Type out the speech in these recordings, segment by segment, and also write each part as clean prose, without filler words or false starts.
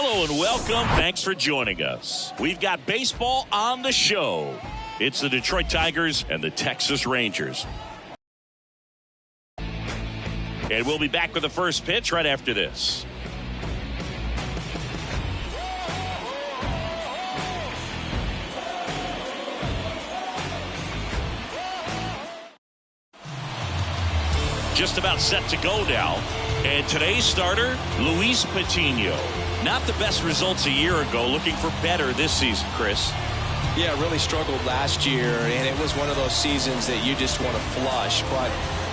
Hello and welcome. Thanks for joining us. We've got baseball on the show. It's the Detroit Tigers and the Texas Rangers. And we'll be back with the first pitch right after this. Just about set to go now. And today's starter, Luis Patino. Not the best results a year ago. Looking for better this season, Chris. Yeah, really struggled last year, and it was one of those seasons that you just want to flush. But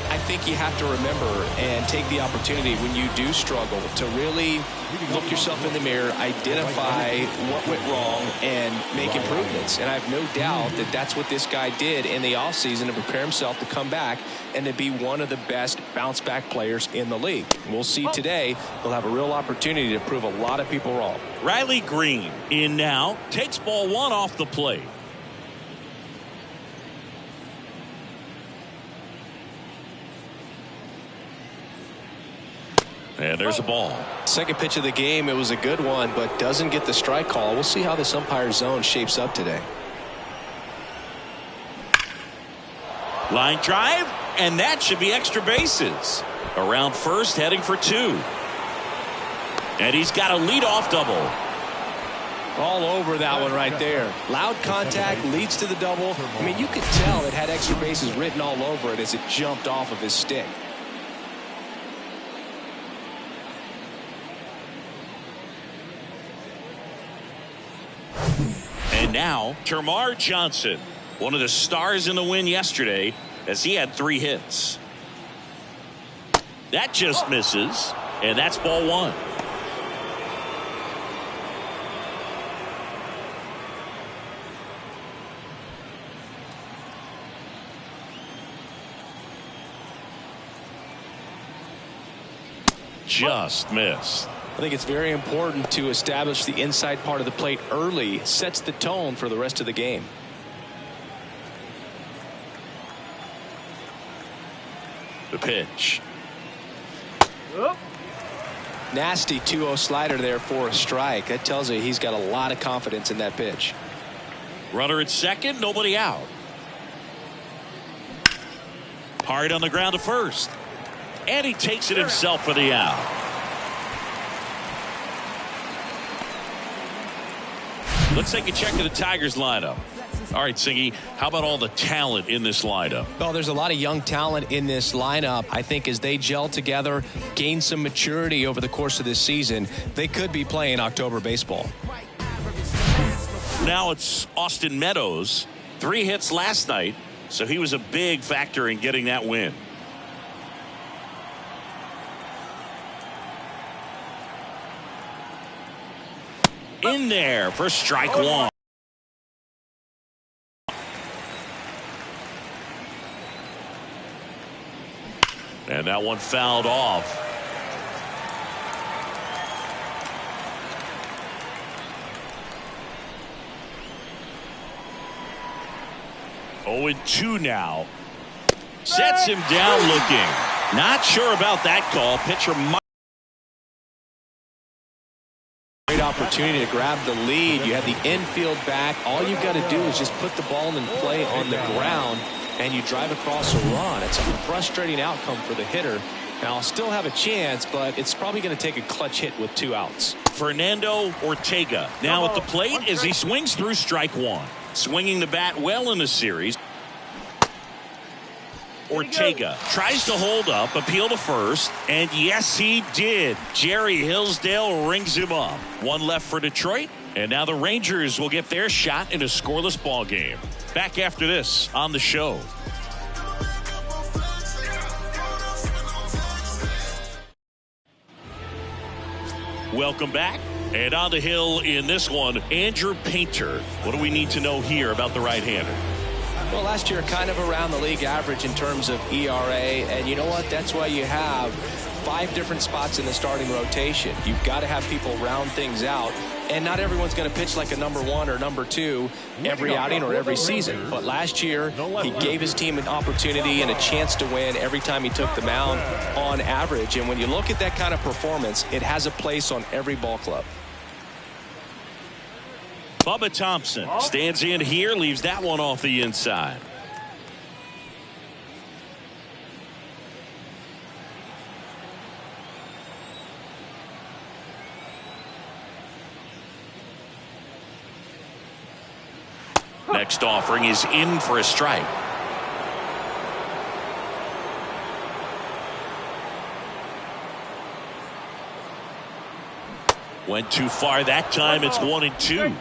I think you have to remember and take the opportunity when you do struggle to really look yourself in the mirror, identify what went wrong, and make improvements. And I have no doubt that that's what this guy did in the offseason to prepare himself to come back and to be one of the best bounce-back players in the league. We'll see today. He'll have a real opportunity to prove a lot of people wrong. Riley Green in now, takes ball one off the plate. And there's a ball. Second pitch of the game, it was a good one, but doesn't get the strike call. We'll see how this umpire zone shapes up today. Line drive, and that should be extra bases. Around first, heading for two. And he's got a leadoff double. All over that one right there. Loud contact leads to the double. I mean, you could tell it had extra bases written all over it as it jumped off of his stick. And now, Termarr Johnson, one of the stars in the win yesterday, as he had 3 hits. That just misses, and that's ball one. Just missed. I think it's very important to establish the inside part of the plate early. Sets the tone for the rest of the game. The pitch. Nasty 2-0 slider there for a strike. That tells you he's got a lot of confidence in that pitch. Runner at second, nobody out. Hard on the ground to first. And he takes it himself for the out. Let's take a check of the Tigers lineup. All right, Singy, how about all the talent in this lineup? Well, there's a lot of young talent in this lineup. I think as they gel together, gain some maturity over the course of this season, they could be playing October baseball. Now it's Austin Meadows. 3 hits last night, so he was a big factor in getting that win. In there for strike one. And that one fouled off. Oh, and 2 now. Sets him down looking. Not sure about that call. Pitcher might. Great opportunity to grab the lead. You had the infield back. All you've got to do is just put the ball in play on the ground, and you drive across a run. It's a frustrating outcome for the hitter. Now, I'll still have a chance, but it's probably going to take a clutch hit with 2 outs. Fernando Ortega now at the plate as he swings through strike one. Swinging the bat well in the series. Ortega tries to hold up, appeal to first, and yes, he did. Jerry Hillsdale rings him up. 1 left for Detroit, and now the Rangers will get their shot in a scoreless ball game. Back after this on the show. Welcome back. And on the hill in this one, Andrew Painter. What do we need to know here about the right-hander? Well, last year kind of around the league average in terms of ERA, and you know what? That's why you have 5 different spots in the starting rotation. You've got to have people round things out, and not everyone's going to pitch like a number 1 or number 2 every outing or every season. But last year, he gave his team an opportunity and a chance to win every time he took the mound on average. And when you look at that kind of performance, it has a place on every ball club. Bubba Thompson stands in here, leaves that one off the inside. Next offering is in for a strike. Went too far that time. It's 1-2.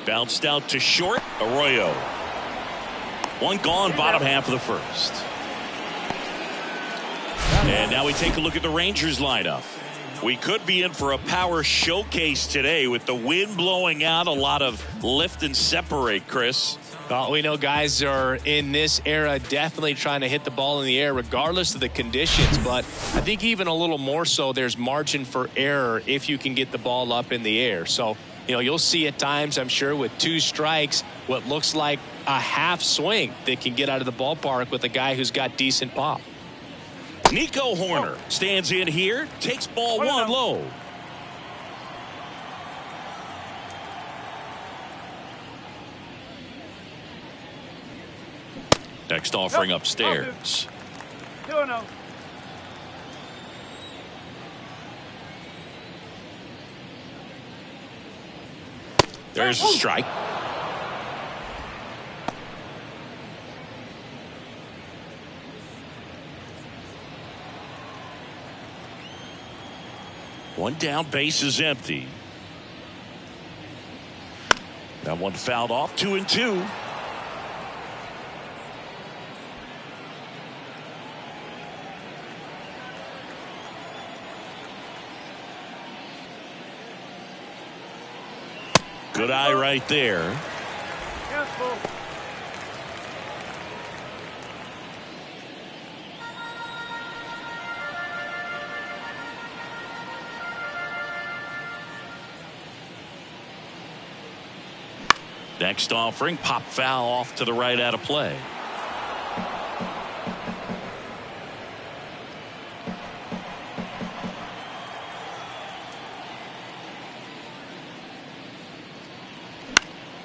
Bounced out to short. Arroyo. One gone, bottom half of the first. And now we take a look at the Rangers lineup. We could be in for a power showcase today with the wind blowing out, a lot of lift and separate, Chris. Well, we know guys are in this era definitely trying to hit the ball in the air regardless of the conditions, but I think even a little more so there's margin for error if you can get the ball up in the air. So, you know, you'll see at times, I'm sure, with 2 strikes, what looks like a half swing that can get out of the ballpark with a guy who's got decent pop. Nico Horner stands in here, takes ball 1 low. Next offering upstairs. There's a strike. One down, base is empty. That one fouled off. 2-2. Good eye right there. Careful. Next offering, pop foul off to the right out of play.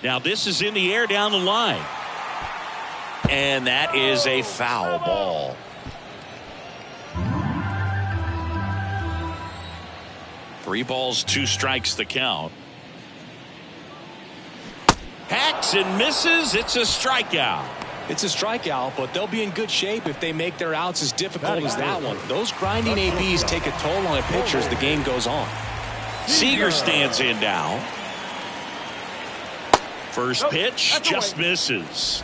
Now this is in the air down the line. And that is a foul ball. Three balls, 2 strikes the count. Hacks and misses. It's a strikeout. It's a strikeout, but they'll be in good shape if they make their outs as difficult as that one. Those grinding ABs take a toll on a pitcher as the game goes on. Seager stands in now. First pitch just misses.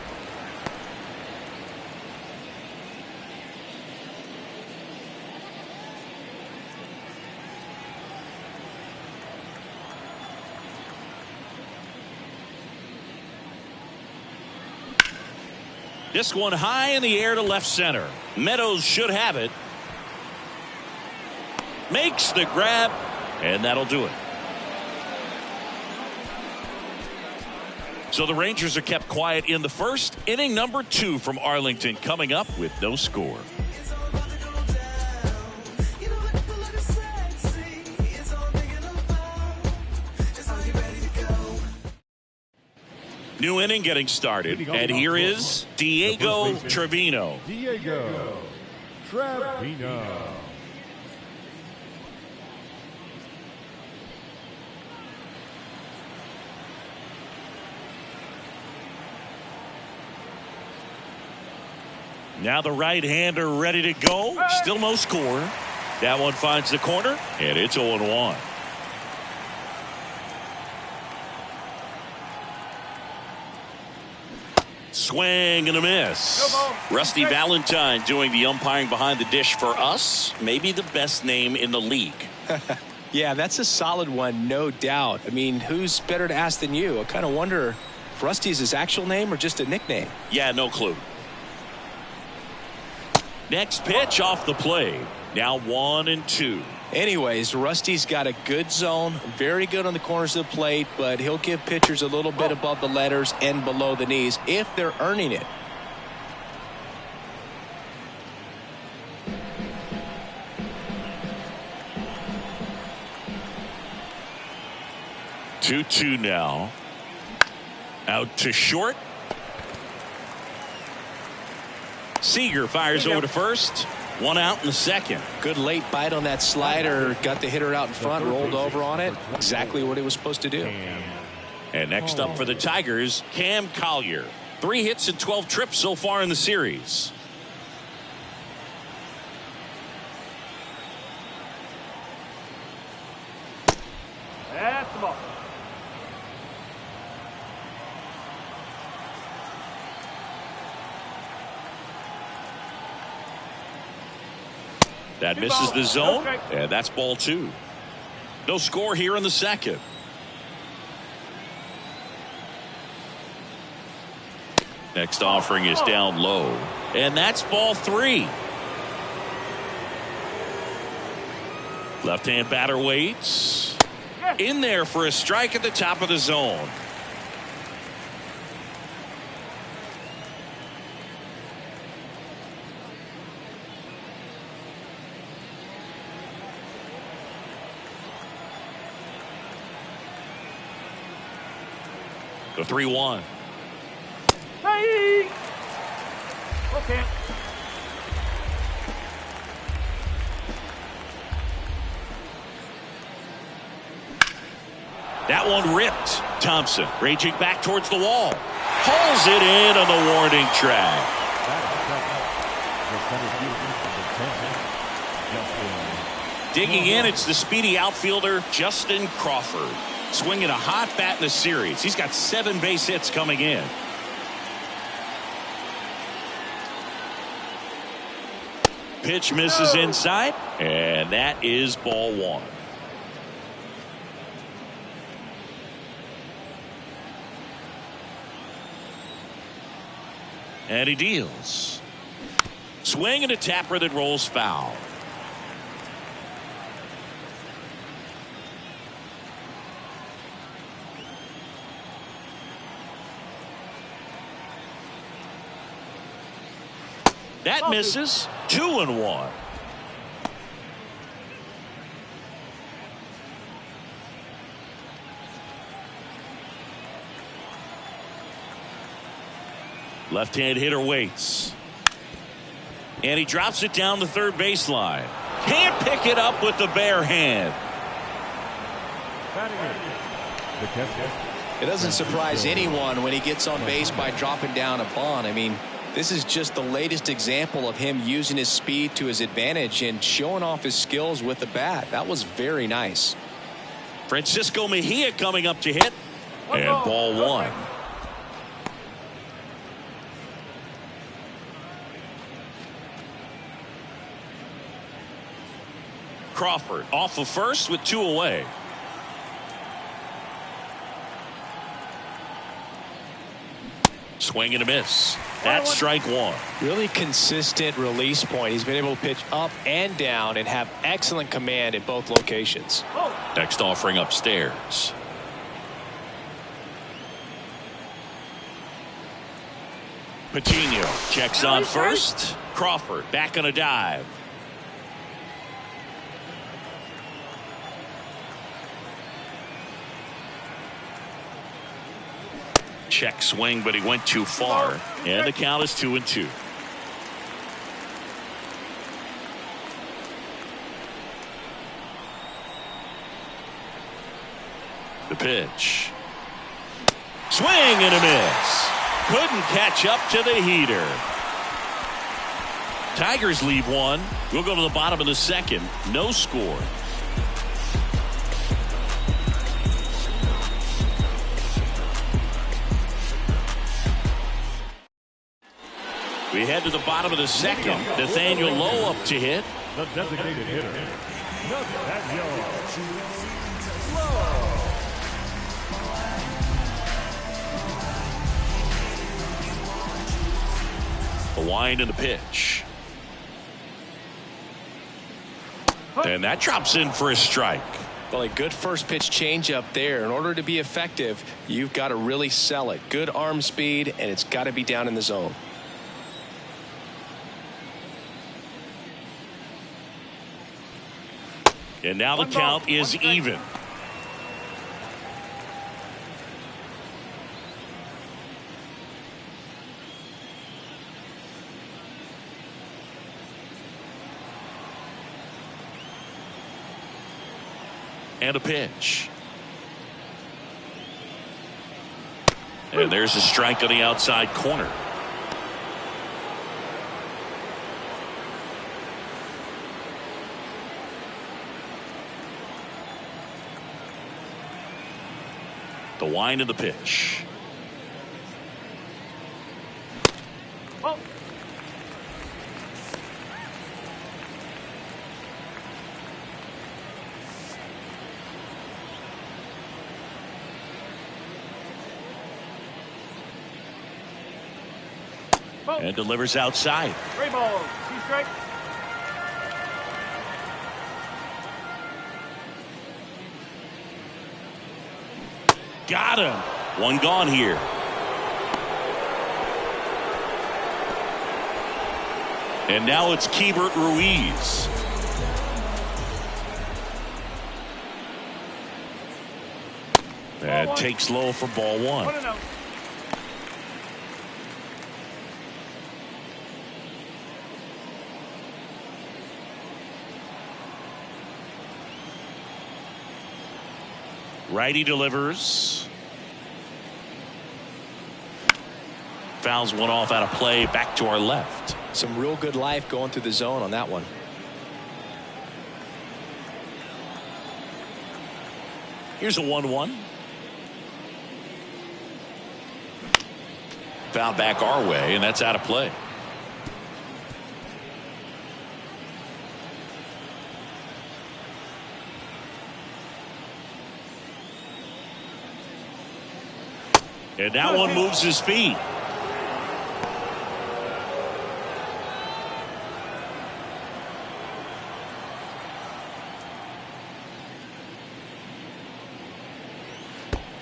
This one high in the air to left center. Meadows should have it. Makes the grab, and that'll do it. So the Rangers are kept quiet in the first. Inning number 2 from Arlington coming up with no score. New inning getting started, and here is Diego Trevino. Diego Trevino. Now the right-hander ready to go. Still no score. That one finds the corner, and it's 0-1. Swing and a miss. Rusty Valentine doing the umpiring behind the dish for us. Maybe the best name in the league. Yeah, that's a solid one, no doubt. I mean, who's better to ask than you? I kind of wonder if Rusty is his actual name or just a nickname. Yeah, no clue. Next pitch off the plate. Now 1-2. Anyways, Rusty's got a good zone, very good on the corners of the plate, but he'll give pitchers a little bit above the letters and below the knees if they're earning it. 2-2 now. Out to short. Seager fires over to first. One out in the second. Good late bite on that slider. Got the hitter out in front, rolled over on it. Exactly what he was supposed to do. And next up for the Tigers, Cam Collier. 3 hits and 12 trips so far in the series. That's the ball. That misses the zone, and that's ball 2. No score here in the second. Next offering is down low, and that's ball 3. Left-hand batter waits. In there for a strike at the top of the zone. The 3-1. Hey! Okay. That one ripped. Thompson raging back towards the wall. Hauls it in on the warning track. Digging in, it's the speedy outfielder Justin Crawford. Swinging a hot bat in the series. He's got 7 base hits coming in. Pitch misses inside, and that is ball 1. And he deals. Swing and a tapper that rolls foul. That misses. 2-1. Left-hand hitter waits. And he drops it down the third baseline. Can't pick it up with the bare hand. It doesn't surprise anyone when he gets on base by dropping down a bunt. I mean, this is just the latest example of him using his speed to his advantage and showing off his skills with the bat. That was very nice. Francisco Mejia coming up to hit. And ball 1. Crawford off of first with 2 away. Swing and a miss. That's strike 1. Really consistent release point. He's been able to pitch up and down and have excellent command in both locations. Next offering upstairs. Patino checks on first. Crawford back on a dive. Check swing, but he went too far, and the count is 2-2. The pitch. Swing and a miss. Couldn't catch up to the heater. Tigers leave 1. We'll go to the bottom of the second. No score. We head to the bottom of the second. Nathaniel Lowe up to hit. The designated hitter, Nathaniel Lowe. The wind and the pitch. And that drops in for a strike. Well, a good first pitch changeup there. In order to be effective, you've got to really sell it. Good arm speed, and it's got to be down in the zone. And now the count is even. And a pitch. And there's a strike on the outside corner. The wind of the pitch. Oh. And delivers outside. 3 balls, 2 strikes. Got him. One gone here. And now it's Keibert Ruiz. That takes low for ball 1. 1-0. Righty delivers. Fouls one off out of play, back to our left. Some real good life going through the zone on that one. Here's a 1-1. Foul back our way, and that's out of play. And that one moves his feet.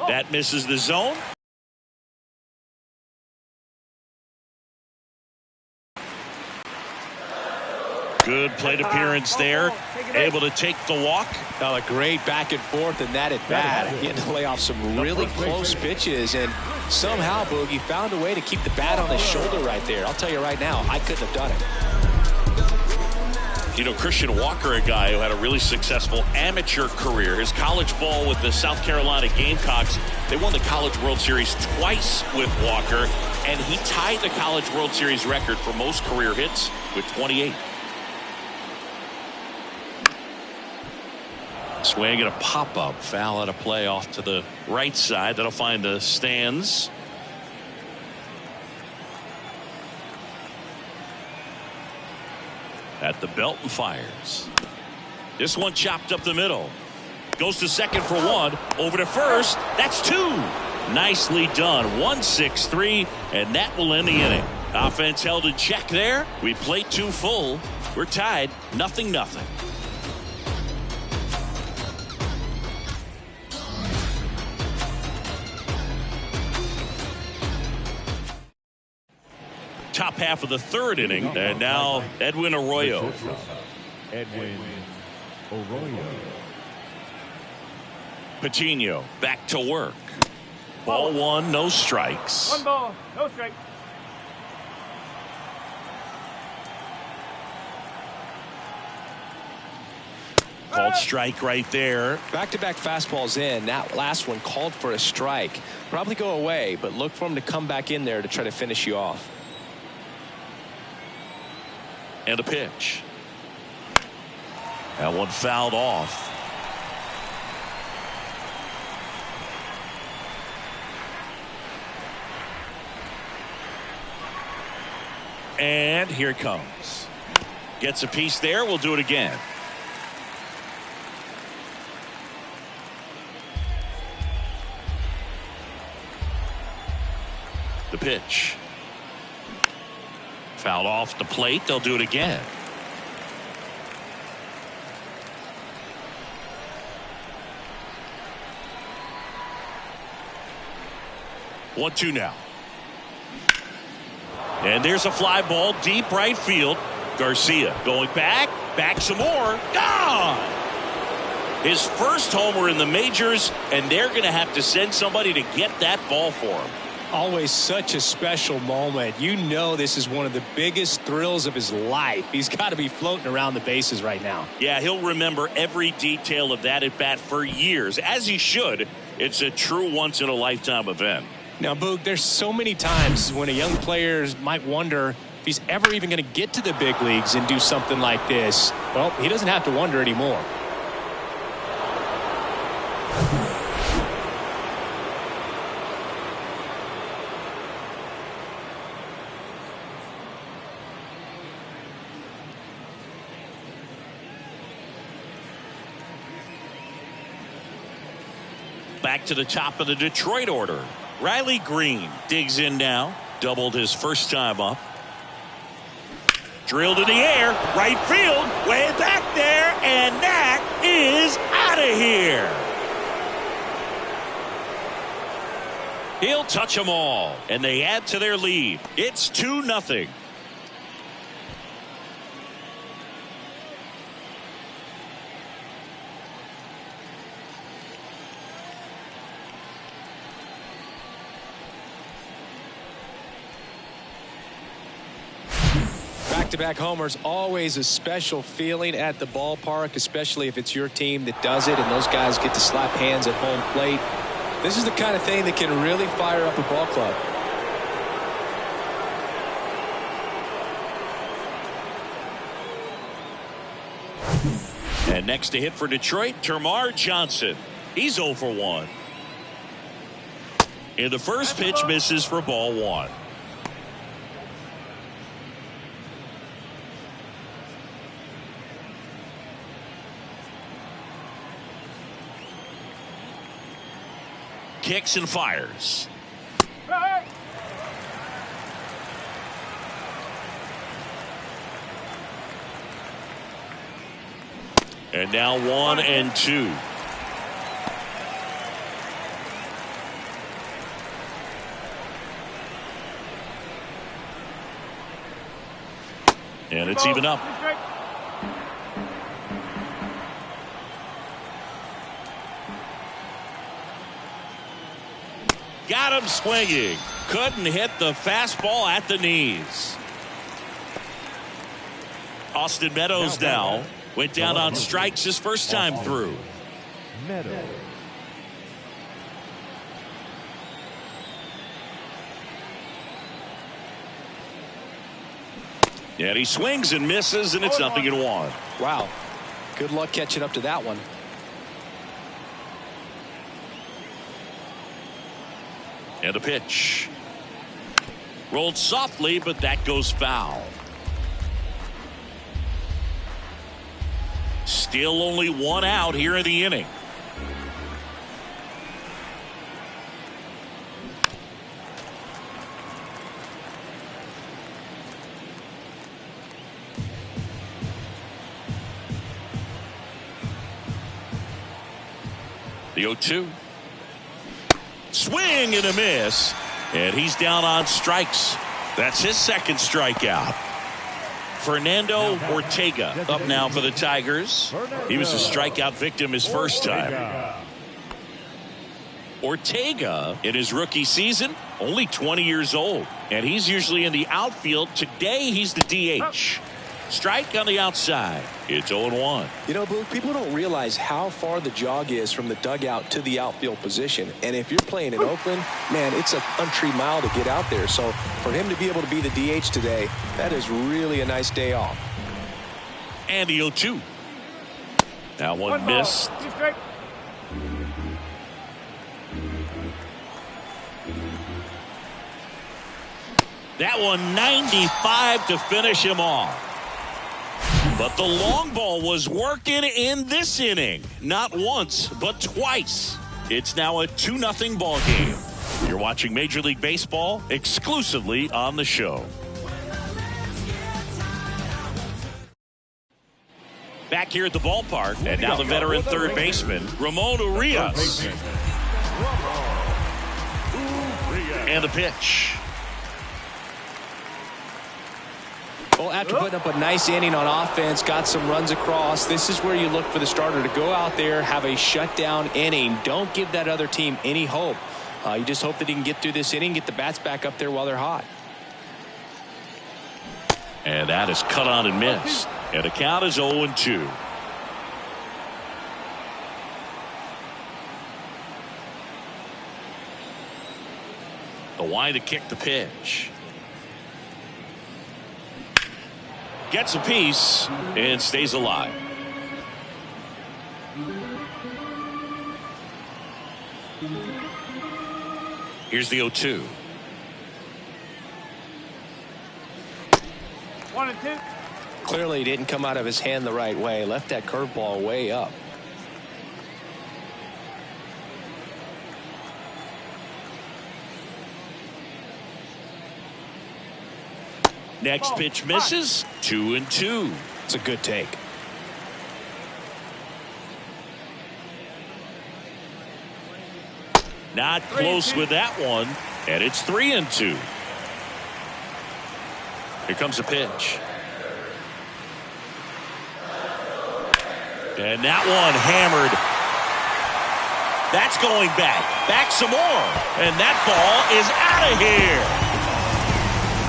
That misses the zone. Good plate appearance there. Able to take the walk. A great back and forth in that at bat. Getting to lay off some really close pitches. And somehow, Boogie found a way to keep the bat on his shoulder right there. I'll tell you right now, I couldn't have done it. You know, Christian Walker, a guy who had a really successful amateur career. His college ball with the South Carolina Gamecocks. They won the College World Series twice with Walker. And he tied the College World Series record for most career hits with 28. Swing and a pop-up. Foul out of play off to the right side. That'll find the stands. At the belt and fires. This one chopped up the middle. Goes to second for 1. Over to first. That's 2. Nicely done. 1-6-3, and that will end the inning. Offense held in check there. We played 2 full. We're tied 0-0. Top half of the 3rd inning, and now Edwin Arroyo. Edwin Arroyo. Patino back to work. Ball 1, no strikes. 1 ball, no strike. Called strike right there. Back-to-back fastballs in. That last one called for a strike. Probably go away, but look for him to come back in there to try to finish you off. And a pitch. That one fouled off. And here it comes. Gets a piece there. We'll do it again. The pitch. Fouled off the plate. They'll do it again. One, 2 now. And there's a fly ball deep right field. Garcia going back some more. Gone. His first homer in the majors, and they're going to have to send somebody to get that ball for him. Always such a special moment. You know this is one of the biggest thrills of his life. He's got to be floating around the bases right now. Yeah, he'll remember every detail of that at bat for years, as he should. It's a true once-in-a-lifetime event. Now, Boog, there's so many times when a young player might wonder if he's ever even going to get to the big leagues and do something like this. Well, he doesn't have to wonder anymore. Back to the top of the Detroit order. Riley Green digs in now. Doubled his first time up. Drilled in the air. Right field. Way back there. And that is out of here. He'll touch them all. And they add to their lead. It's 2-0. Back-to-back homers, always a special feeling at the ballpark, especially if it's your team that does it and those guys get to slap hands at home plate. This is the kind of thing that can really fire up a ball club. And next to hit for Detroit, Termarr Johnson. He's 0 for 1. And the first pitch misses for ball 1. Kicks and fires. And now 1-2. And it's even up. Got him swinging. Couldn't hit the fastball at the knees. Austin Meadows now went down on strikes his first time through. Meadows. And he swings and misses, and it's 0-1. Wow. Good luck catching up to that one. And a pitch. Rolled softly, but that goes foul. Still only 1 out here in the inning. The 0-2. Swing and a miss. And he's down on strikes. That's his second strikeout. Fernando Ortega up now for the Tigers. He was a strikeout victim his first time. Ortega, in his rookie season, only 20 years old. And he's usually in the outfield. Today, he's the DH. Strike on the outside. It's 0-1. You know, Boog, people don't realize how far the jog is from the dugout to the outfield position. And if you're playing in Oakland, man, it's a country mile to get out there. So for him to be able to be the DH today, that is really a nice day off. And the 0-2. That one missed. That one 95 to finish him off. But the long ball was working in this inning. Not once, but twice. It's now a 2-0 ball game. You're watching Major League Baseball exclusively on the show. Back here at the ballpark, and now the veteran third baseman, Ramon Urias. And the pitch. Well, after putting up a nice inning on offense, got some runs across, this is where you look for the starter to go out there, have a shutdown inning. Don't give that other team any hope. You just hope that he can get through this inning, get the bats back up there while they're hot. And that is cut on and missed. And the count is 0-2. The wide to kick the pitch. Gets a piece and stays alive. Here's the 0-2. 1-2. Clearly didn't come out of his hand the right way. Left that curveball way up. Next pitch misses. 2-2. It's a good take. Not close with that one. And it's 3-2. Here comes the pitch. And that one hammered. That's going back. Back some more. And that ball is out of here.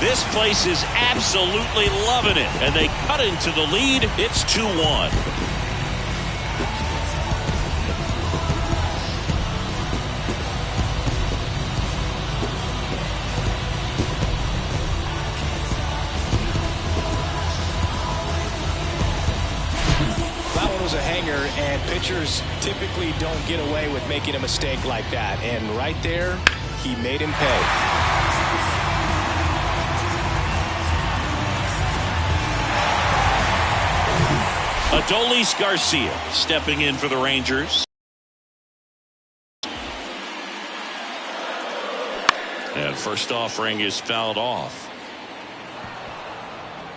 This place is absolutely loving it. And they cut into the lead. It's 2-1. A hanger, and pitchers typically don't get away with making a mistake like that, and right there he made him pay. Adolis Garcia stepping in for the Rangers. And first offering is fouled off.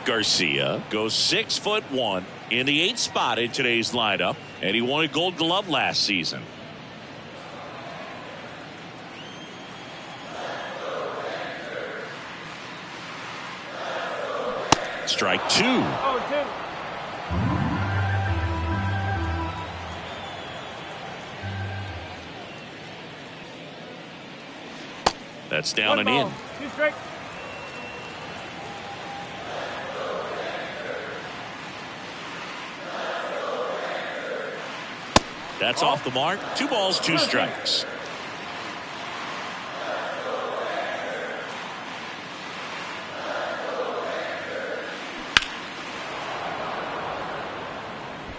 Garcia goes 6'1" in the 8th spot in today's lineup, and he won a Gold Glove last season. Strike 2. 0-2. That's down and in. 2 strikes. That's off the mark. 2 balls, 2 strikes.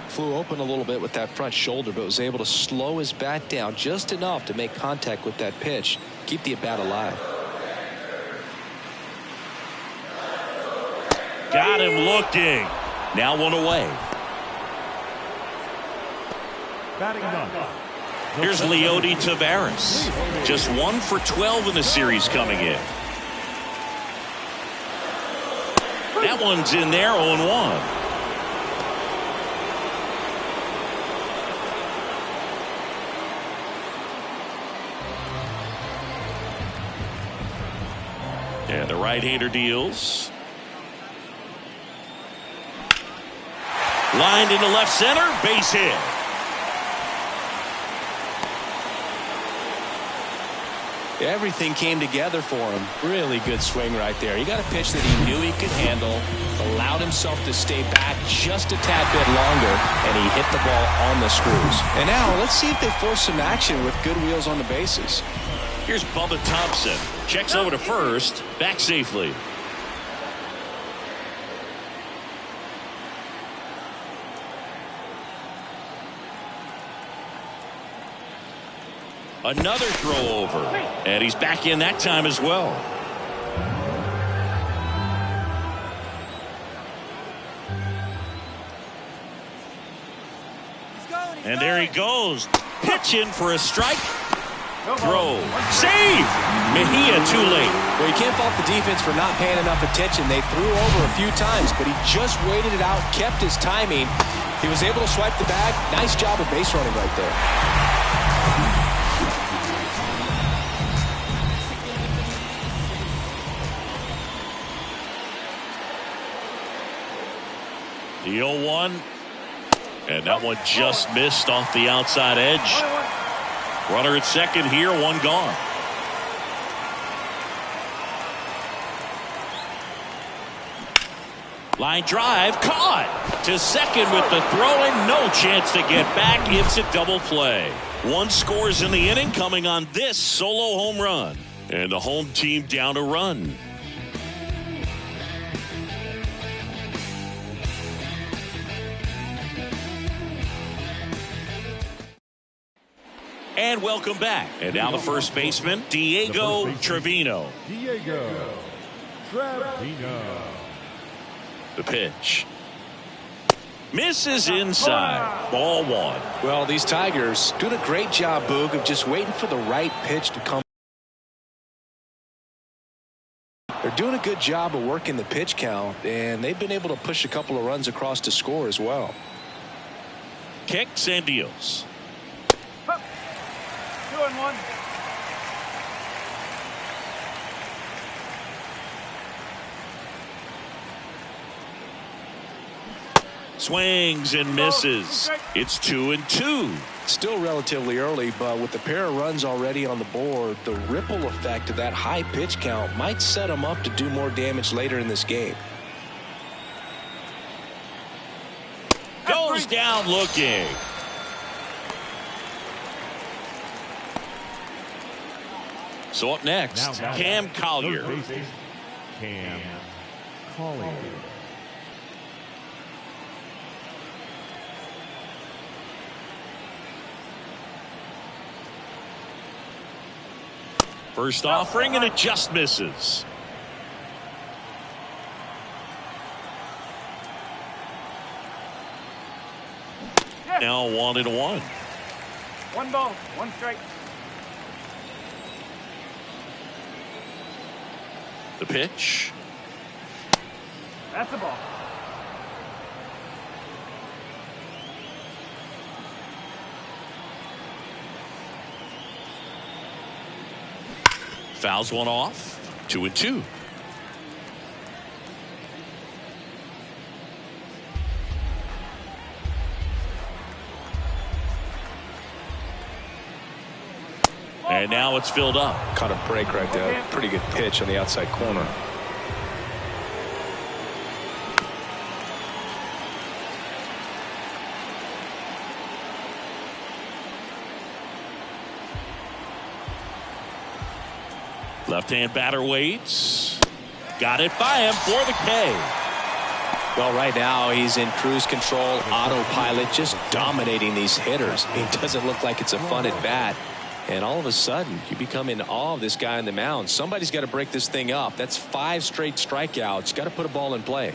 Flew open a little bit with that front shoulder, but was able to slow his bat down just enough to make contact with that pitch, keep the at-bat alive. Got him looking. Now 1 away. Batting done. Here's Leody Taveras. Just 1 for 12 in the series coming in. That one's in there, 0-1. And the right-hander deals. Lined into left center, base hit. Everything came together for him. Really good swing right there. He got a pitch that he knew he could handle, allowed himself to stay back just a tad bit longer, and he hit the ball on the screws. And now let's see if they force some action with good wheels on the bases. Here's Bubba Thompson. Checks over to first, back safely. Another throw over, and he's back in that time as well. And there he goes, pitching for a strike. Throw, save. Mejia too late. Well, you can't fault the defense for not paying enough attention. They threw over a few times, but he just waited it out, kept his timing. He was able to swipe the bag. Nice job of base running right there. The 0-1, and that one just missed off the outside edge. Runner at second here, 1 gone. Line drive, caught to second with the throw in. No chance to get back. It's a double play. One scores in the inning coming on this solo home run. And the home team down a run. And welcome back. And now the first baseman, Diego Trevino. Diego Trevino. The pitch. Misses inside. Ball one. Well, these Tigers doing a great job, Boog, of just waiting for the right pitch to come. They're doing a good job of working the pitch count, and they've been able to push a couple of runs across to score as well. Kicks and deals. 2-1. Swings and misses. It's 2-2. Still relatively early, but with the pair of runs already on the board, the ripple effect of that high pitch count might set them up to do more damage later in this game. Goes down looking. So up next, Cam Collier. Cam Collier. First offering, and it just misses. Now 1-1. 1 ball, 1 strike. The pitch. That's the ball. Fouls one off. 2-2. And now it's filled up. Caught a break right there. Pretty good pitch on the outside corner. Left-hand batter waits. Got it by him for the K. Well, right now he's in cruise control, autopilot, just dominating these hitters. It doesn't look like it's a fun at bat. And all of a sudden, you become in awe of this guy on the mound. Somebody's got to break this thing up. That's 5 straight strikeouts. Got to put a ball in play.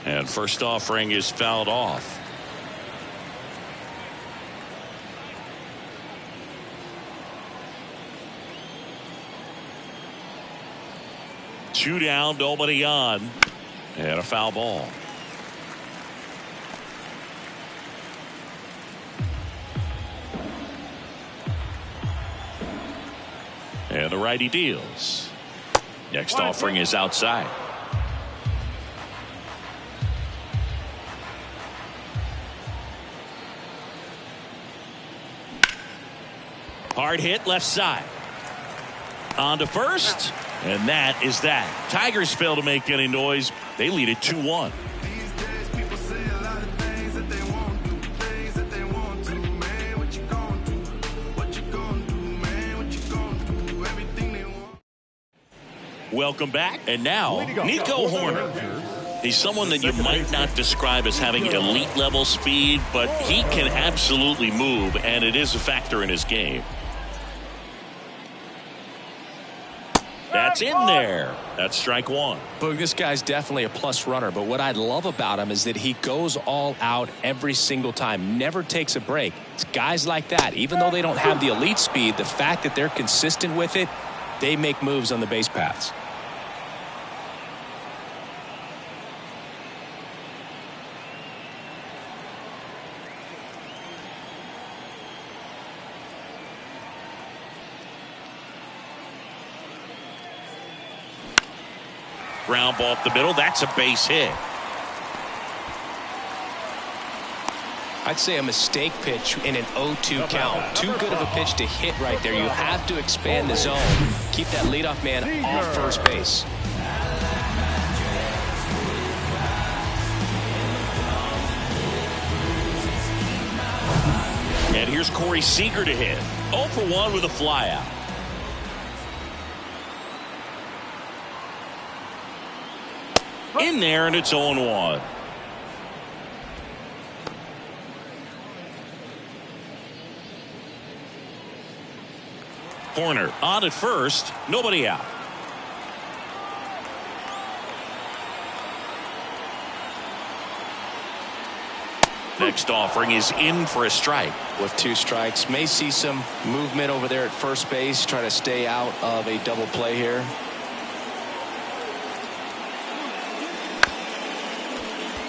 And first offering is fouled off. Two down, nobody on. And a foul ball. And the righty deals. Next offering is outside. Hard hit left side. On to first. And that is that. Tigers fail to make any noise. They lead it 2-1. Welcome back. And now, Nico Hoerner. He's someone that you might not describe as having elite level speed, but he can absolutely move, and it is a factor in his game. That's in there. That's strike one. Boog, this guy's definitely a plus runner, but what I love about him is that he goes all out every single time, never takes a break. It's guys like that, even though they don't have the elite speed, the fact that they're consistent with it, they make moves on the base paths. Ground ball up the middle. That's a base hit. I'd say a mistake pitch in an 0-2 count. Too good of a pitch to hit right there. You have to expand the zone. Keep that leadoff man off first base. And here's Corey Seager to hit. 0 for 1 with a flyout. In there, and it's 0-1. Corner on at first, nobody out. Next offering is in for a strike. With 2 strikes, may see some movement over there at first base. Try to stay out of a double play here.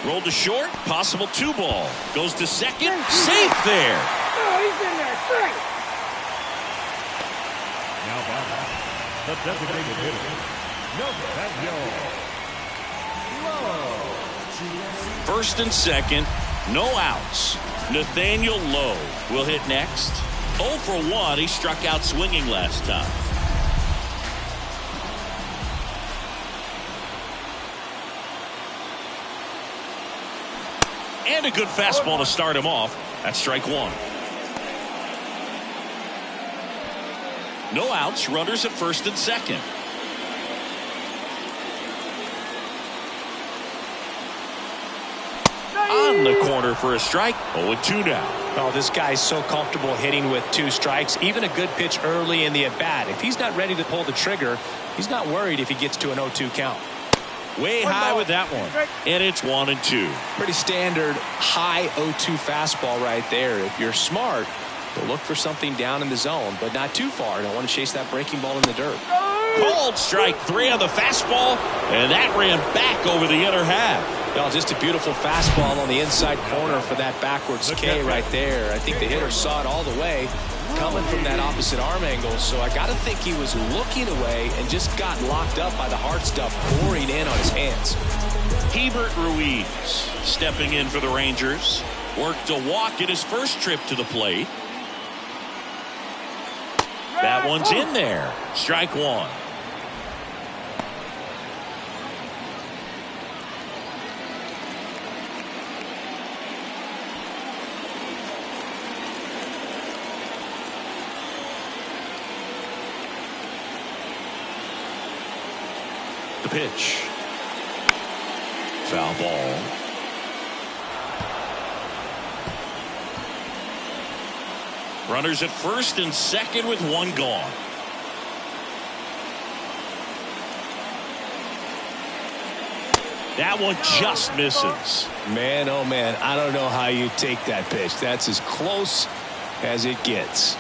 Rolled to short, possible 2-ball. Goes to second, safe there. Oh, he's in there, straight. Now back, the designated hitter, Nathaniel Lowe. First and second, no outs. Nathaniel Lowe will hit next. 0 for 1. He struck out swinging last time. And a good fastball to start him off. That's strike 1. No outs. Runners at first and second. On the corner for a strike. 0-2 now. Oh, this guy's so comfortable hitting with 2 strikes. Even a good pitch early in the at-bat. If he's not ready to pull the trigger, he's not worried if he gets to an 0-2 count. Way high with that one. And it's 1-2. Pretty standard high 0-2 fastball right there. If you're smart, you'll look for something down in the zone, but not too far. Don't want to chase that breaking ball in the dirt. Called strike 3 on the fastball, and that ran back over the inner half. Well, just a beautiful fastball on the inside corner for that backwards K right there. I think the hitter saw it all the way coming from that opposite arm angle, so I got to think he was looking away and just got locked up by the hard stuff pouring in on his hands. Hebert Ruiz stepping in for the Rangers. Worked a walk in his first trip to the plate. That one's in there. Strike 1. The pitch. Foul ball. Runners at first and second with 1 gone. That one just misses. Man, oh man, I don't know how you take that pitch. That's as close as it gets.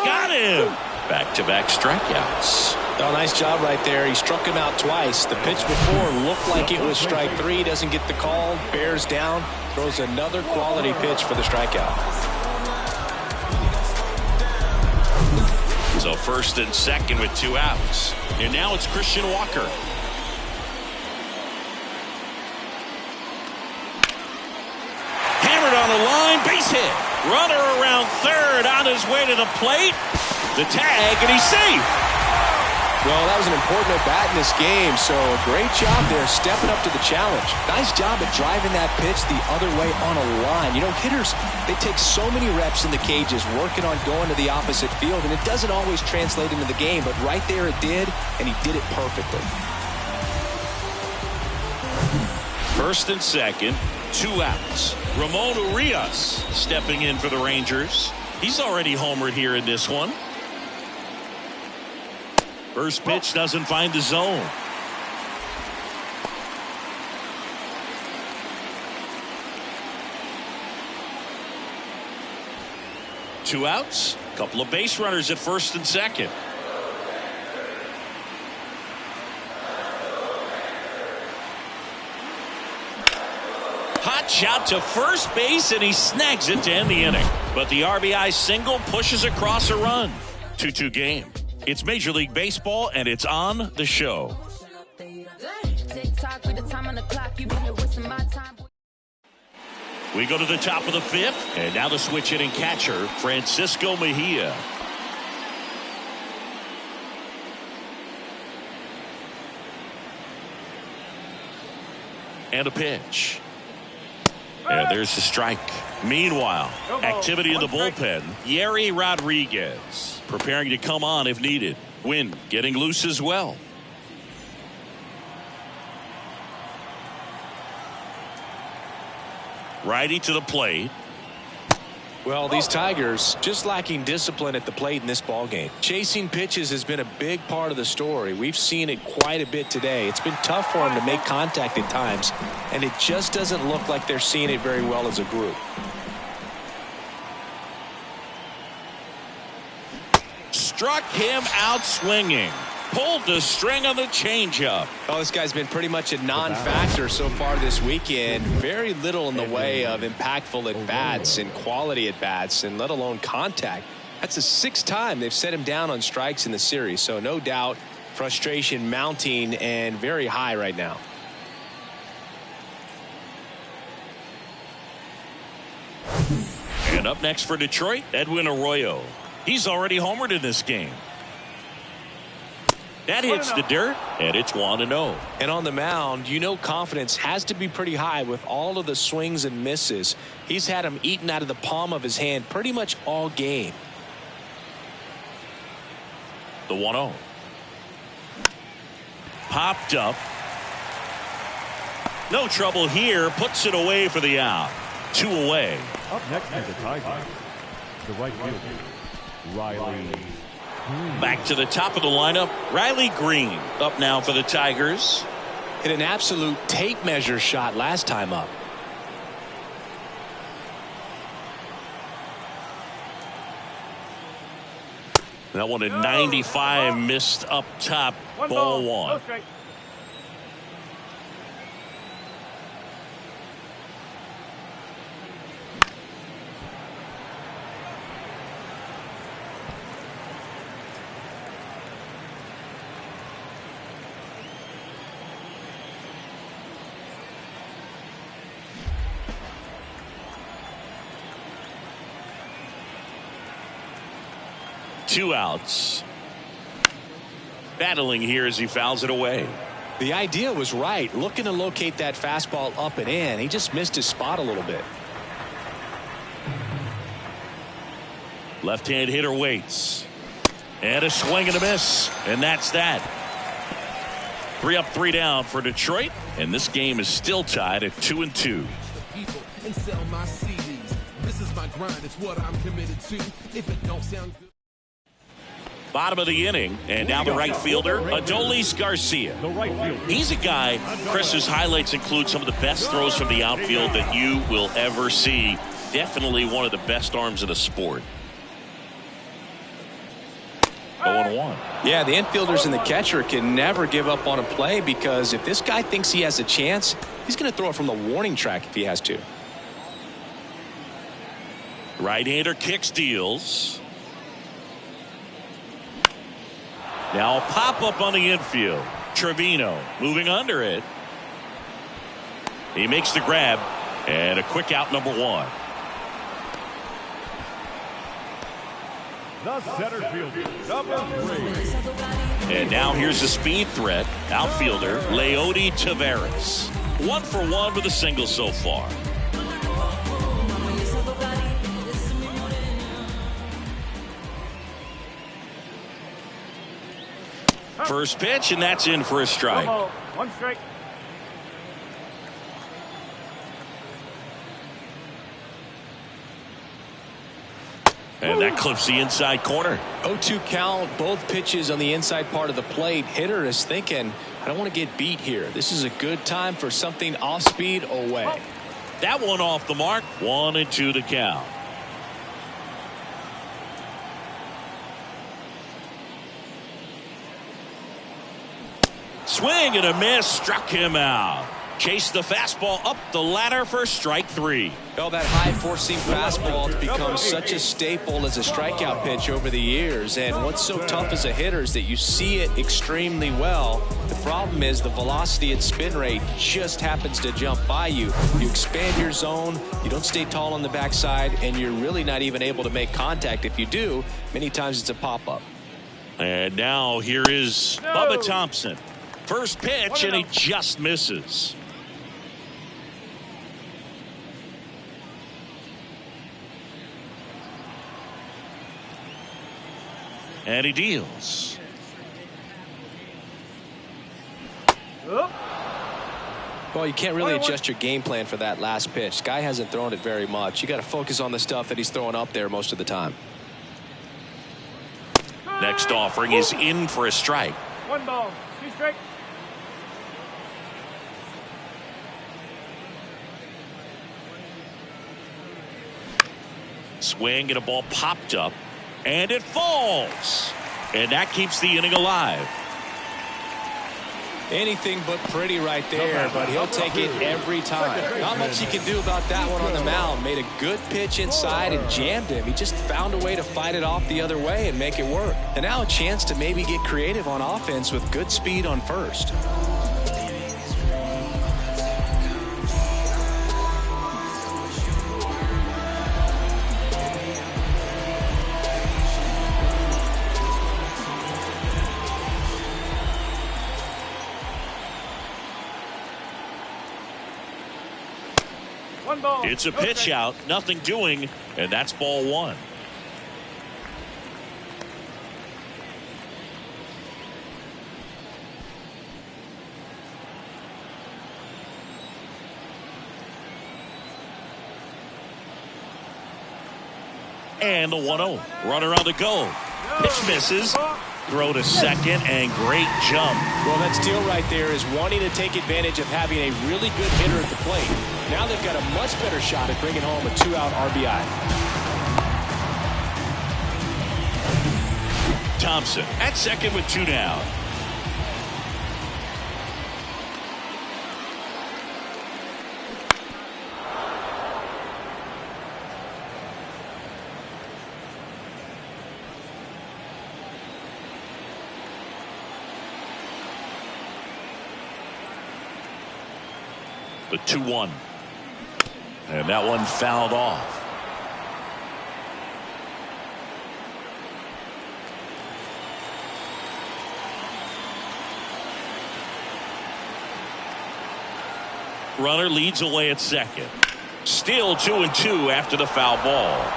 Got him. Back-to-back strikeouts. Oh, nice job right there. He struck him out twice. The pitch before looked like it was strike 3. Doesn't get the call. Bears down. Throws another quality pitch for the strikeout. So first and second with 2 outs. And now it's Christian Walker. Hammered on the line. Base hit. Runner around third on his way to the plate. The tag, and he's safe. Well, that was an important at-bat in this game, so a great job there stepping up to the challenge. Nice job at driving that pitch the other way on a line. You know, hitters, they take so many reps in the cages working on going to the opposite field, and it doesn't always translate into the game, but right there it did, and he did it perfectly. First and second, 2 outs. Ramon Urias stepping in for the Rangers. He's already homered here in this one. First pitch doesn't find the zone. Two outs, couple of base runners at first and second. Hot shot to first base, and he snags it to end the inning. But the RBI single pushes across a run. 2-2 game. It's Major League Baseball, and it's on the show. Tick tock with the time on the clock. You been here with some We go to the top of the 5th, and now the switch hitting catcher, Francisco Mejia. And a pitch. And there's the strike. Meanwhile, activity in the bullpen. Yerry Rodriguez preparing to come on if needed. Wynn getting loose as well. Righty to the plate. Well, these Tigers just lacking discipline at the plate in this ballgame. Chasing pitches has been a big part of the story. We've seen it quite a bit today. It's been tough for them to make contact at times, and it just doesn't look like they're seeing it very well as a group. Struck him out swinging. Pulled the string on the changeup. Oh, this guy's been pretty much a non-factor so far this weekend. Very little in the way of impactful at-bats and quality at-bats, and let alone contact. That's the 6th time they've set him down on strikes in the series, so no doubt frustration mounting and very high right now. And up next for Detroit, Edwin Arroyo. He's already homered in this game. That hits the dirt, and it's 1-0. And on the mound, you know confidence has to be pretty high with all of the swings and misses. He's had them eaten out of the palm of his hand pretty much all game. The 1-0. Popped up. No trouble here. Puts it away for the out. 2 away. Up next is the Tigers. The right fielder, Riley. Back to the top of the lineup. Riley Green up now for the Tigers. Hit an absolute tape measure shot last time up. That one at 95 missed up top. Ball 1. Two outs. Battling here as he fouls it away. The idea was right. Looking to locate that fastball up and in. He just missed his spot a little bit. Left-hand hitter waits. And a swing and a miss. And that's that. 3 up, 3 down for Detroit. And this game is still tied at 2-2. And sell my CDs. This is my grind. It's what I'm committed to. If it don't sound good. Bottom of the inning, and now the right fielder, Adolis Garcia. He's a guy, Chris's highlights include some of the best throws from the outfield that you will ever see. Definitely one of the best arms in the sport. 0-1. Yeah, the infielders and the catcher can never give up on a play, because if this guy thinks he has a chance, he's going to throw it from the warning track if he has to. Right-hander kicks, deals. Now a pop-up on the infield. Trevino moving under it. He makes the grab, and a quick out, number 1. The center fielder, number 3. And now here's a speed threat, outfielder Leody Taveras. 1 for 1 with a single so far. First pitch, and that's in for a strike. 1 strike. And that clips the inside corner. 0-2 count, both pitches on the inside part of the plate. Hitter is thinking, I don't want to get beat here. This is a good time for something off speed away. That one off the mark. 1-2 to count. Swing and a miss, struck him out. Chase the fastball up the ladder for strike 3. Well, that high four-seam fastball has become such a staple as a strikeout pitch over the years. And what's so tough as a hitter is that you see it extremely well. The problem is the velocity and spin rate just happens to jump by you. You expand your zone, you don't stay tall on the backside, and you're really not even able to make contact. If you do, many times it's a pop-up. And now here is Bubba Thompson. First pitch, and he just misses. And he deals. Well, you can't really adjust your game plan for that last pitch. Guy hasn't thrown it very much. You got to focus on the stuff that he's throwing up there most of the time. Next offering is in for a strike. 1 ball, 2 strikes. Swing and a ball popped up. And it falls. And that keeps the inning alive. Anything but pretty right there, but he'll take it every time. Not much he can do about that one on the mound. Made a good pitch inside and jammed him. He just found a way to fight it off the other way and make it work. And now a chance to maybe get creative on offense with good speed on first. It's a pitch out, nothing doing, and that's ball 1. And the 1-0. Runner on the go. Pitch misses. Throw to second, and great jump. Well, that steal right there is wanting to take advantage of having a really good hitter at the plate. Now they've got a much better shot at bringing home a 2-out RBI. Thompson at second with 2 down. The 2-1. And that one fouled off. Runner leads away at second. Still 2-2 after the foul ball.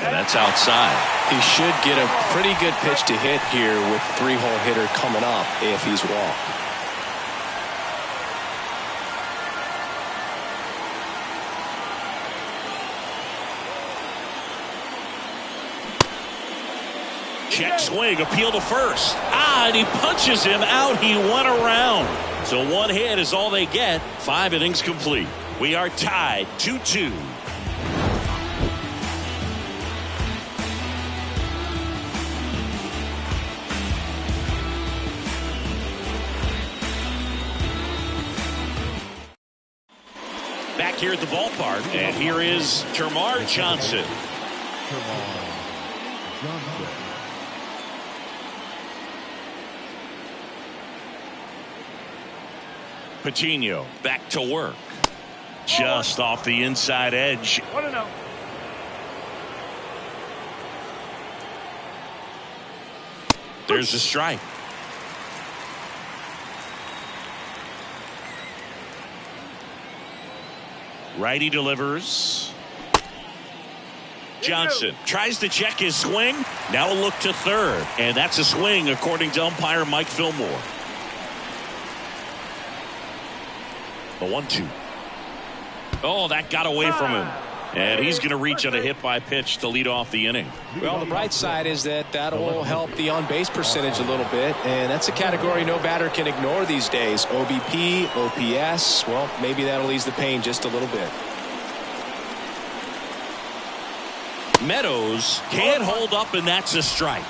That's outside. He should get a pretty good pitch to hit here with 3-hole hitter coming up if he's walked. Check swing, appeal to first. And he punches him out. He went around. So 1 hit is all they get. 5 innings complete. We are tied 2-2. Back here at the ballpark, and here is Termarr Johnson. Patino back to work. Just off the inside edge. 1-0. There's a strike. Righty delivers. Johnson tries to check his swing. Now a look to third. And that's a swing according to umpire Mike Fillmore. The 1-2. Oh, that got away from him. And he's going to reach on a hit by pitch to lead off the inning. Well, the bright side is that that'll help the on-base percentage a little bit, and that's a category no batter can ignore these days. OBP, OPS, well, maybe that'll ease the pain just a little bit. Meadows can't hold up, and that's a strike.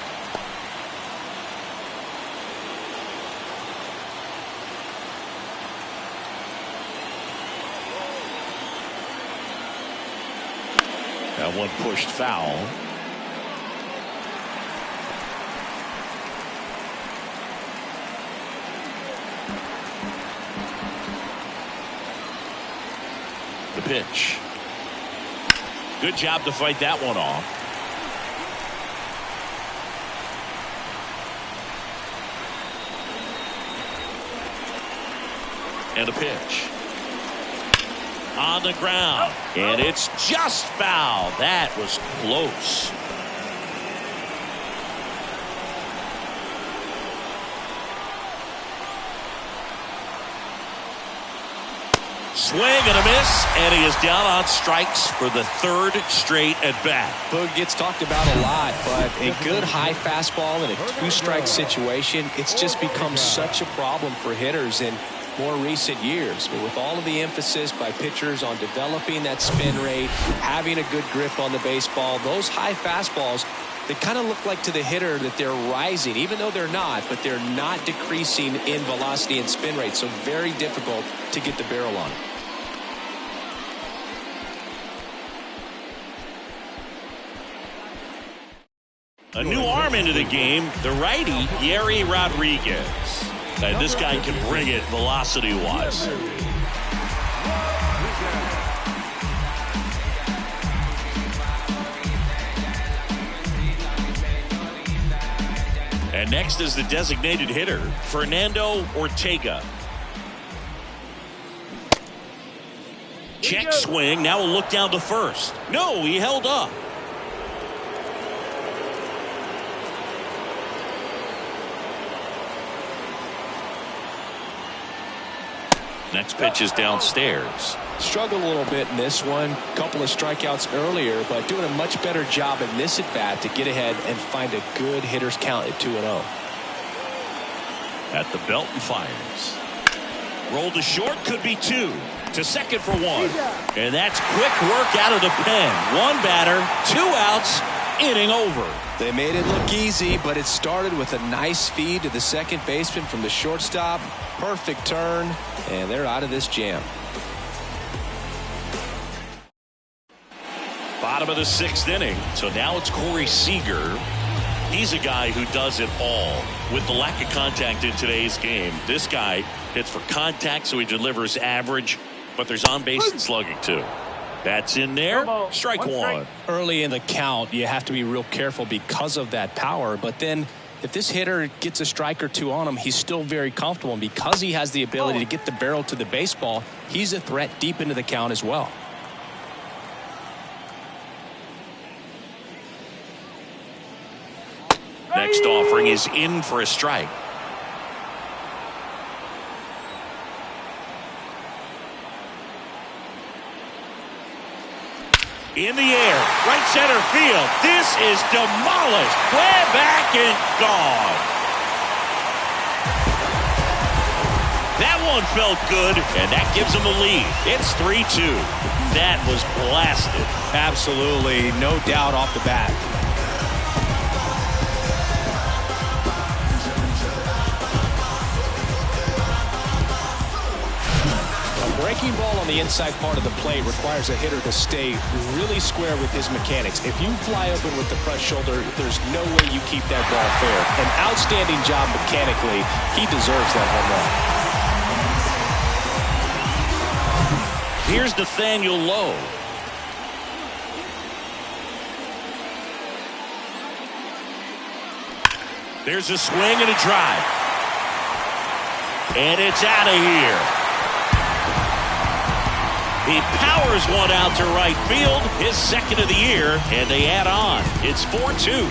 That one pushed foul. The pitch. Good job to fight that one off. And a pitch. On the ground. And it's just foul. That was close. Swing and a miss, and he is down on strikes for the third straight at bat. Boog gets talked about a lot, but a good high fastball in a two-strike situation, it's just become such a problem for hitters in more recent years. But with all of the emphasis by pitchers on developing that spin rate, having a good grip on the baseball, those high fastballs, they kind of look like to the hitter that they're rising, even though they're not, but they're not decreasing in velocity and spin rate, so very difficult to get the barrel on it. A new arm into the game, the righty, Yerry Rodriguez. And this guy can bring it velocity-wise. And next is the designated hitter, Fernando Ortega. Check swing. Now we'll look down to first. No, he held up. Next pitch is downstairs. Struggled a little bit in this one. Couple of strikeouts earlier, but doing a much better job in this at bat to get ahead and find a good hitter's count at 2-0. At the belt and fires. Rolled to short, could be two. To second for one. And that's quick work out of the pen. One batter, 2 outs, inning over. They made it look easy, but it started with a nice feed to the second baseman from the shortstop. Perfect turn, and they're out of this jam. Bottom of the 6th inning. So now it's Corey Seager. He's a guy who does it all. With the lack of contact in today's game, this guy hits for contact, so he delivers average, but there's on base and slugging too. That's in there. Strike one. Early in the count, you have to be real careful because of that power, but then if this hitter gets a strike or two on him, he's still very comfortable, and because he has the ability to get the barrel to the baseball, he's a threat deep into the count as well. Next offering is in for a strike. In the air, right center field. This is demolished. Way back and gone. That one felt good, and that gives them the lead. It's 3-2. That was blasted. Absolutely, no doubt off the bat. Breaking ball on the inside part of the plate requires a hitter to stay really square with his mechanics. If you fly open with the front shoulder, there's no way you keep that ball fair. An outstanding job mechanically. He deserves that home run. Here's Nathaniel Lowe. There's a swing and a drive. And it's out of here. He powers one out to right field, his second of the year, and they add on. It's 4-2.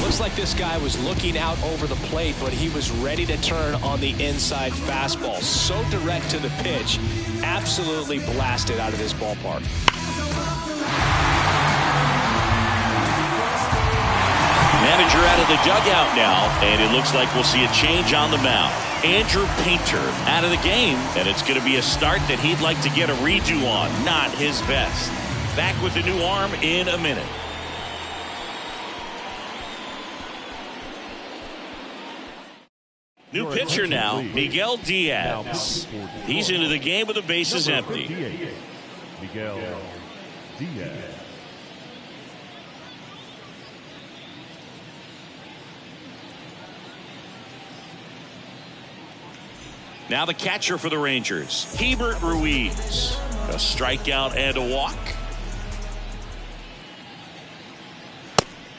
Looks like this guy was looking out over the plate, but he was ready to turn on the inside fastball. So direct to the pitch. Absolutely blasted out of this ballpark. Manager out of the dugout now, and it looks like we'll see a change on the mound. Andrew Painter out of the game, and it's going to be a start that he'd like to get a redo on. Not his best. Back with the new arm in a minute. New pitcher now, Miguel Diaz. He's into the game with the bases empty. Miguel Diaz. Now the catcher for the Rangers, Hebert Ruiz. A strikeout and a walk.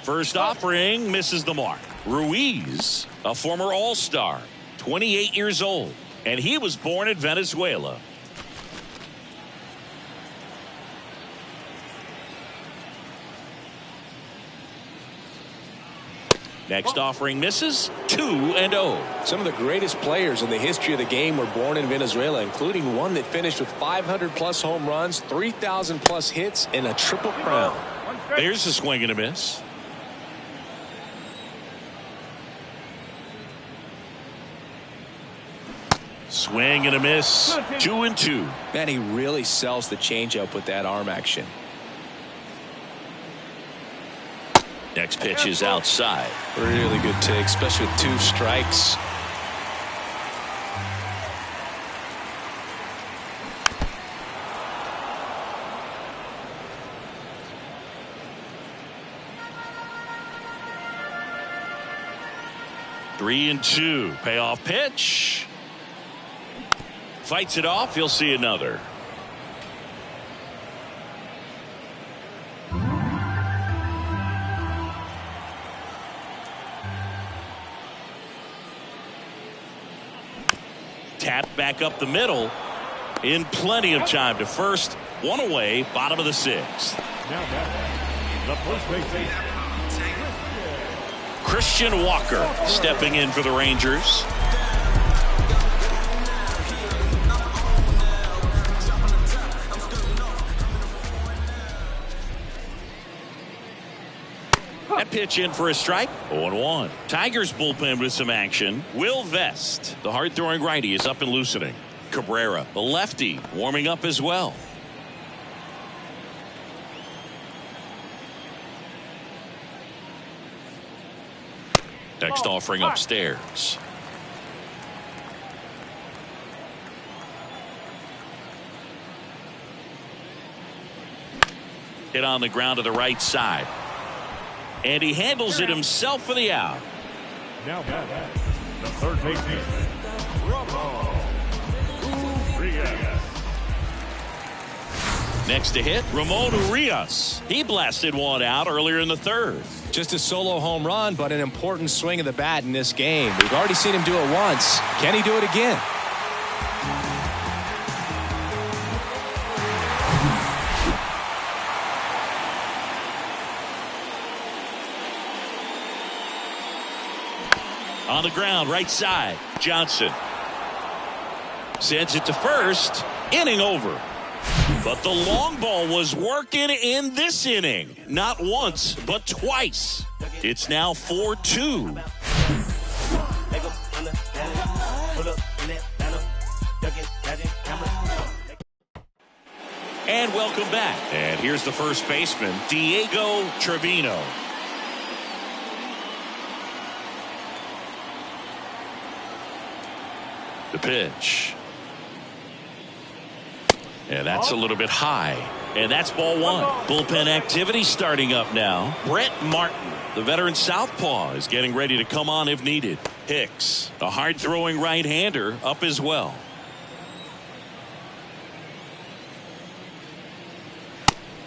First offering misses the mark. Ruiz, a former All-Star, 28 years old, and he was born in Venezuela. Next offering misses. 2-0. Some of the greatest players in the history of the game were born in Venezuela, including one that finished with 500-plus home runs, 3,000-plus hits, and a triple crown. There's a swing and a miss. Swing and a miss. 2-2. Man, he really sells the changeup with that arm action. Next pitch is outside. Really good take, especially with 2 strikes. Three and 2. Payoff pitch. Fights it off. You'll see another. Tap back up the middle. In plenty of time to first. One away. Bottom of the 6th. Now the first baseman, Christian Walker stepping in for the Rangers. That pitch in for a strike. 0-1. Tigers bullpen with some action. Will Vest, the hard-throwing righty, is up and loosening. Cabrera, the lefty, warming up as well. Next offering upstairs. Hit on the ground to the right side. And he handles it himself for the out. now the third baseman, Urias. Next to hit, Ramon Urias. He blasted one out earlier in the 3rd. Just a solo home run, but an important swing of the bat in this game. We've already seen him do it once. Can he do it again? On the ground, right side, Johnson sends it to first. Inning over. But the long ball was working in this inning. Not once, but twice. It's now 4-2. And welcome back. And here's the first baseman, Diego Trevino. The pitch. And that's a little bit high. And that's ball one. Bullpen activity starting up now. Brett Martin, the veteran southpaw, is getting ready to come on if needed. Hicks, a hard-throwing right-hander, up as well.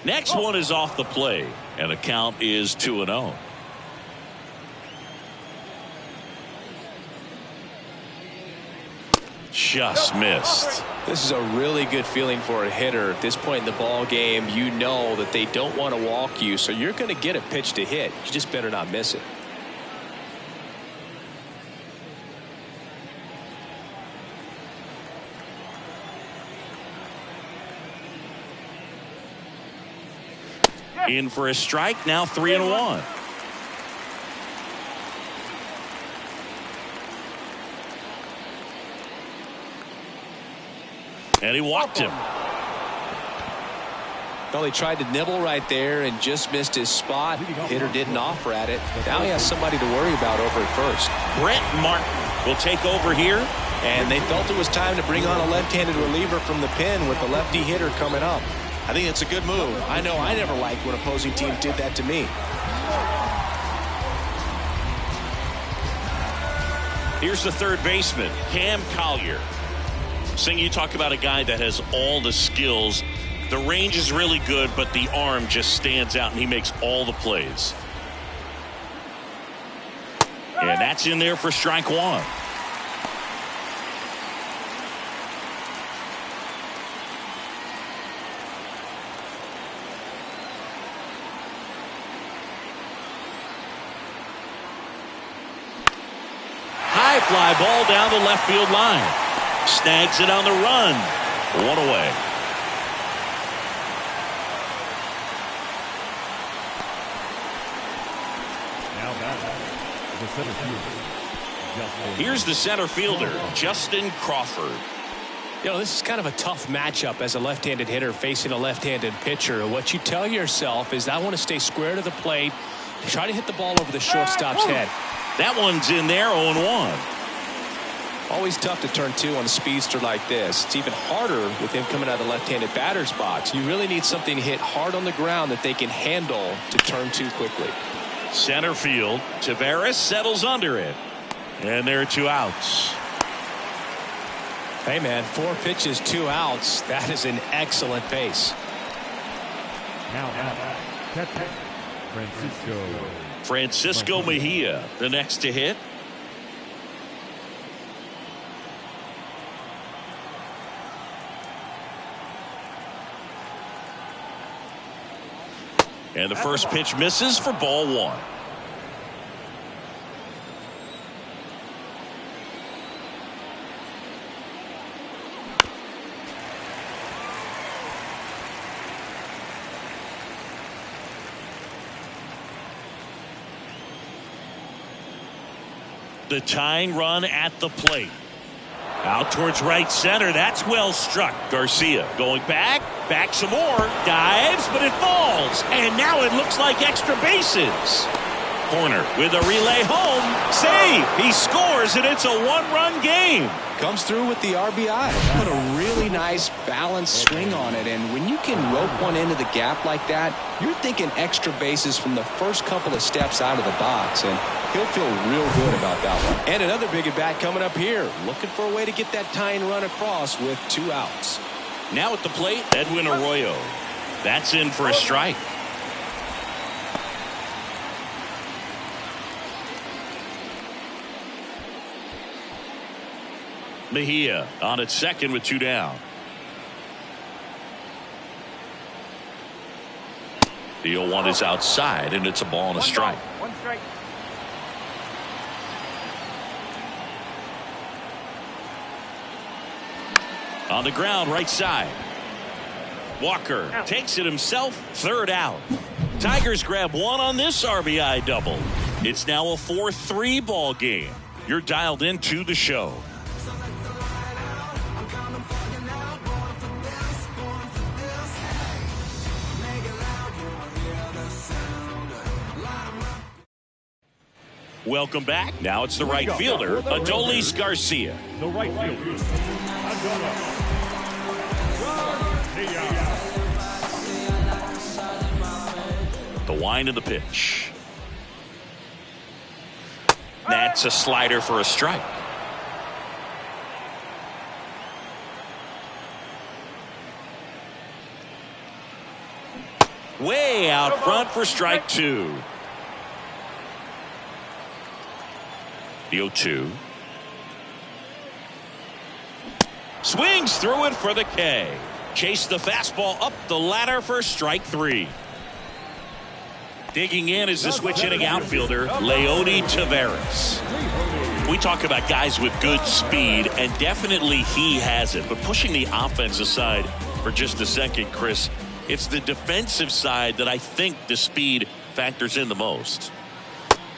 Next one is off the plate, and the count is 2-0. Just missed. This is a really good feeling for a hitter at this point in the ball game. You know that they don't want to walk you, so you're going to get a pitch to hit. You just better not miss it. In for a strike, now 3-1. And he walked him. Well, he tried to nibble right there and just missed his spot. Hitter didn't offer at it. Now he has somebody to worry about over at first. Brett Martin will take over here. And they felt it was time to bring on a left-handed reliever from the pen with the lefty hitter coming up. I think it's a good move. I know I never liked when opposing teams did that to me. Here's the third baseman, Cam Collier. Sing, you talk about a guy that has all the skills. The range is really good, but the arm just stands out, and he makes all the plays. And that's in there for strike one. High fly ball down the left field line. Snags it on the run. One away. Here's the center fielder, Justin Crawford. You know, this is kind of a tough matchup as a left-handed hitter facing a left-handed pitcher. What you tell yourself is, I want to stay square to the plate, try to hit the ball over the shortstop's head. That one's in there, 0-1. Always tough to turn two on a speedster like this. It's even harder with him coming out of the left-handed batter's box. You really need something hit hard on the ground that they can handle to turn two quickly. Center field, Tavares settles under it. And there are 2 outs. Hey, man, 4 pitches, 2 outs. That is an excellent pace. Now, Francisco Mejia, the next to hit. And the first pitch misses for ball 1. The tying run at the plate. Out towards right center. That's well struck. Garcia going back some more. Dives, but it falls. And now it looks like extra bases. Corner with a relay home. Save. He scores, and it's a 1-run game. Comes through with the RBI. Put a really nice balanced swing on it, and when you can rope one into the gap like that, you're thinking extra bases from the first couple of steps out of the box, and he'll feel real good about that one. And another big at bat coming up here, looking for a way to get that tying run across with 2 outs. Now at the plate, Edwin Arroyo. That's in for a strike. Mejia on at second with 2 down. The 0-1 is outside, and it's a ball and a strike. 1 strike. On the ground, right side. Walker takes it himself, 3rd out. Tigers grab 1 on this RBI double. It's now a 4-3 ball game. You're dialed into the show. Welcome back. Now it's the right fielder, Adolis Garcia. The right fielder, Adolis. The wind of the pitch. That's a slider for a strike. Way out front for strike 2. The 0-2. Swings through it for the K. Chase the fastball up the ladder for strike 3. Digging in is the switch-hitting outfielder, Leody Taveras. We talk about guys with good speed, and definitely he has it. But pushing the offense aside for just a second, Chris, it's the defensive side that I think the speed factors in the most.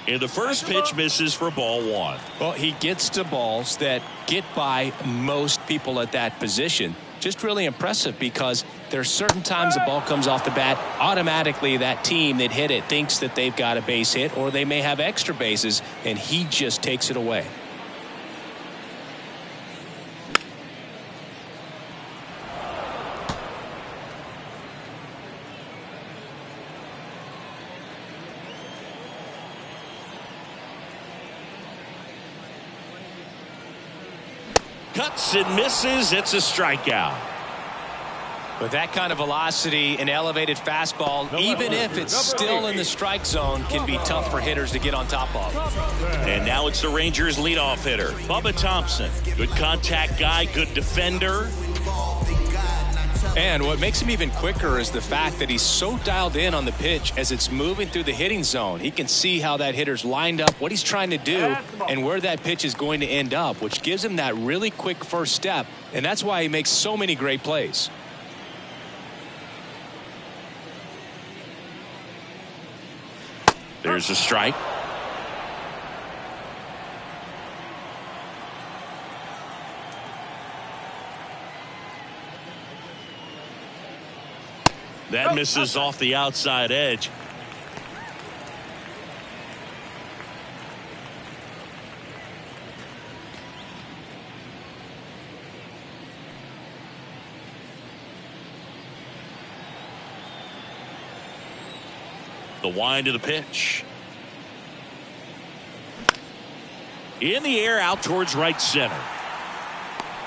And the first pitch misses for ball 1. Well, he gets to balls that get by most people at that position. just really impressive because there's certain times the ball comes off the bat, automatically that team that hit it thinks that they've got a base hit or they may have extra bases, and he just takes it away. Cuts and misses. It's a strikeout. With that kind of velocity, an elevated fastball, even if it's still in the strike zone, can be tough for hitters to get on top of. And now it's the Rangers leadoff hitter, Bubba Thompson. Good contact guy, good defender. And what makes him even quicker is the fact that he's so dialed in on the pitch as it's moving through the hitting zone. He can see how that hitter's lined up, what he's trying to do, and where that pitch is going to end up, which gives him that really quick first step. And that's why he makes so many great plays. There's a strike. That misses off the outside edge. The wind of the pitch. In the air, out towards right center.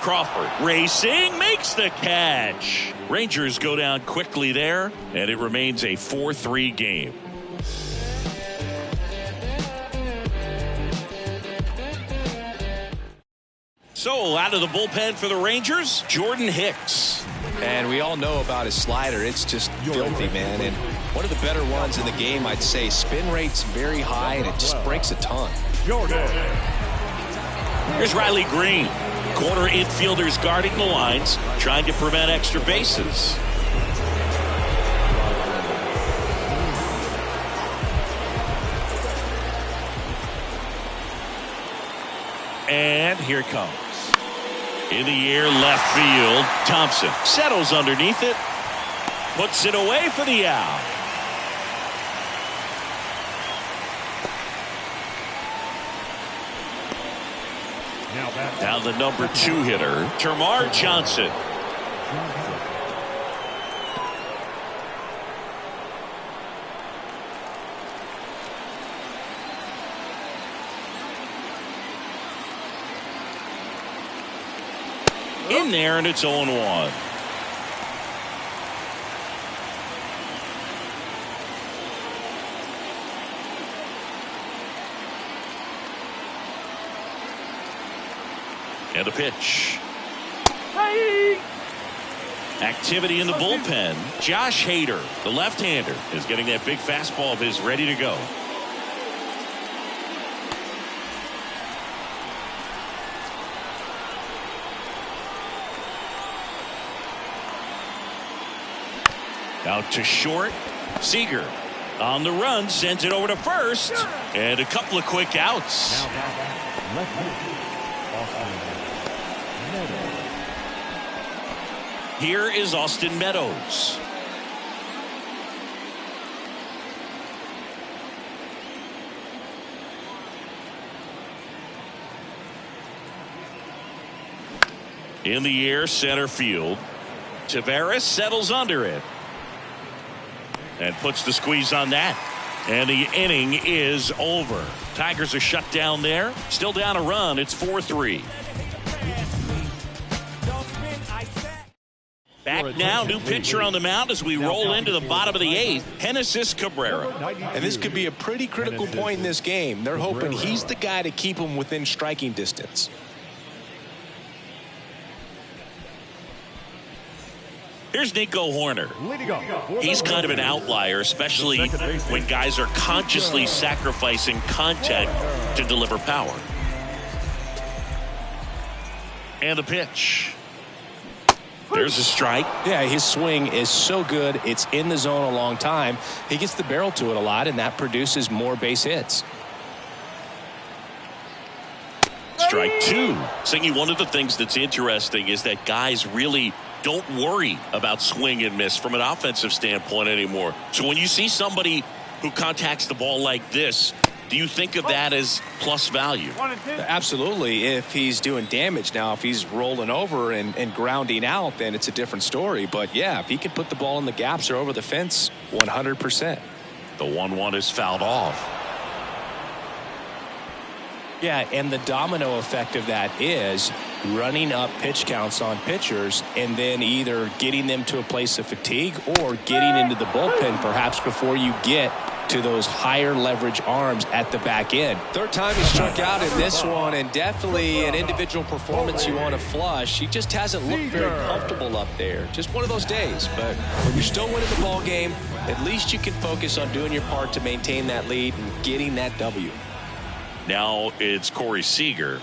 Crawford racing, makes the catch. Rangers go down quickly there, and it remains a 4-3 game. So out of the bullpen for the Rangers, Jordan Hicks. And we all know about his slider. It's just filthy, man. And one of the better ones in the game, I'd say. Spin rate's very high, and it just breaks a ton. Here's Riley Green. Corner infielders guarding the lines, trying to prevent extra bases. And here it comes. In the air, left field. Thompson settles underneath it. Puts it away for the out. Now the number 2 hitter, Termarr Johnson. In there, and it's 0-1. And a pitch. Activity in the bullpen. Josh Hader, the left-hander, is getting that big fastball of his ready to go. Out to short. Seager on the run, sends it over to first, and a couple of quick outs. Here is Austin Meadows. In the air, center field. Tavares settles under it and puts the squeeze on that. And the inning is over. Tigers are shut down there. Still down a run. It's 4-3. Back now, new pitcher on the mound as we roll into the bottom of the 8th, Genesis Cabrera. And this could be a pretty critical point in this game. They're hoping he's the guy to keep them within striking distance. Here's Nico Horner. He's kind of an outlier, especially when guys are consciously sacrificing contact to deliver power. And the pitch. There's a strike. Yeah, his swing is so good. It's in the zone a long time. He gets the barrel to it a lot, and that produces more base hits. strike two. Singy, one of the things that's interesting is that guys really don't worry about swing and miss from an offensive standpoint anymore. So when you see somebody who contacts the ball like this, do you think of that as plus value? Absolutely, if he's doing damage. Now, if he's rolling over and grounding out, then it's a different story. But, yeah, if he can put the ball in the gaps or over the fence, 100%. The 1-1 is fouled off. Yeah, and the domino effect of that is running up pitch counts on pitchers and then either getting them to a place of fatigue or getting into the bullpen perhaps before you get to those higher leverage arms at the back end. Third time he struck out in this one, and definitely an individual performance you want to flush. He just hasn't looked very comfortable up there. Just one of those days. But when you're still winning the ball game, at least you can focus on doing your part to maintain that lead and getting that W. Now it's Corey Seager.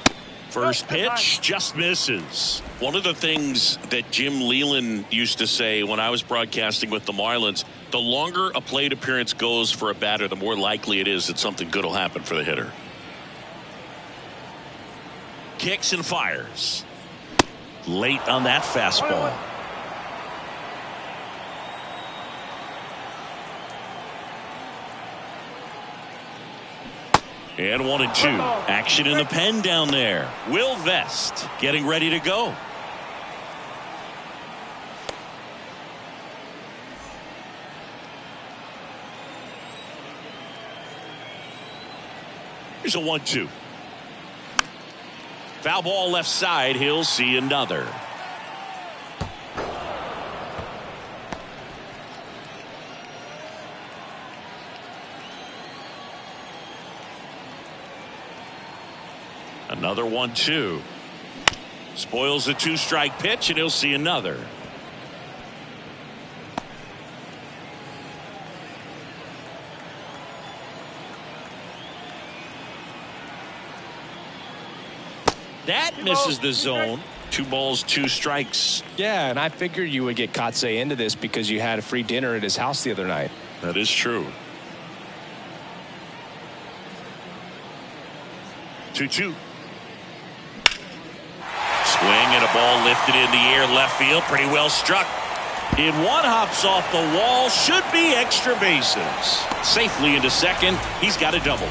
First pitch just misses. One of the things that Jim Leland used to say when I was broadcasting with the Marlins, the longer a plate appearance goes for a batter, the more likely it is that something good will happen for the hitter. Kicks and fires. Late on that fastball. And 1-2. Action in the pen down there. Will Vest getting ready to go. Here's a 1-2. Foul ball left side. He'll see another. Another 1-2. Spoils the 2-strike pitch, and he'll see another. That misses the zone. 2 balls, 2 strikes. Yeah, and I figured you would get Kotsay into this because you had a free dinner at his house the other night. That is true. 2-2. Swing and a ball lifted in the air left field. Pretty well struck. In one, hops off the wall. Should be extra bases. Safely into second. He's got a double.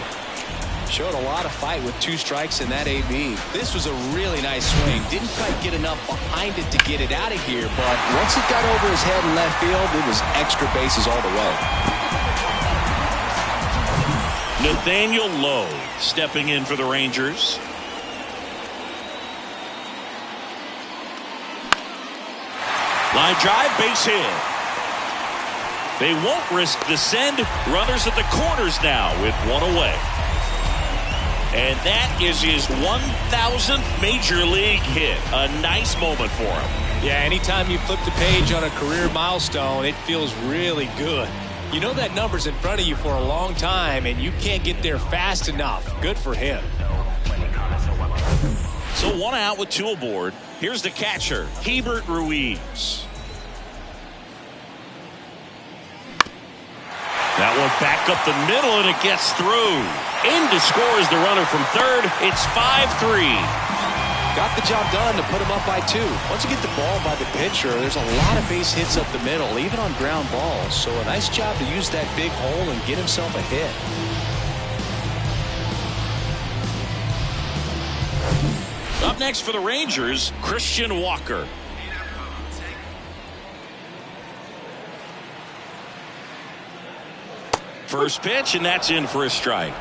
Showed a lot of fight with 2 strikes in that AB. This was a really nice swing. Didn't quite get enough behind it to get it out of here, but once it got over his head in left field, it was extra bases all the way. Nathaniel Lowe stepping in for the Rangers. Line drive, base hit. They won't risk the send. Runners at the corners now with 1 away. And that is his 1,000th major league hit. A nice moment for him. Yeah, anytime you flip the page on a career milestone, it feels really good. You know that number's in front of you for a long time, and you can't get there fast enough. Good for him. So 1 out with 2 aboard. Here's the catcher, Hebert Ruiz. That one back up the middle, and it gets through. In to score is the runner from third. It's 5-3. Got the job done to put him up by 2. Once you get the ball by the pitcher, there's a lot of base hits up the middle, even on ground balls. So a nice job to use that big hole and get himself a hit. Up next for the Rangers, Christian Walker. First pitch, and that's in for a strike.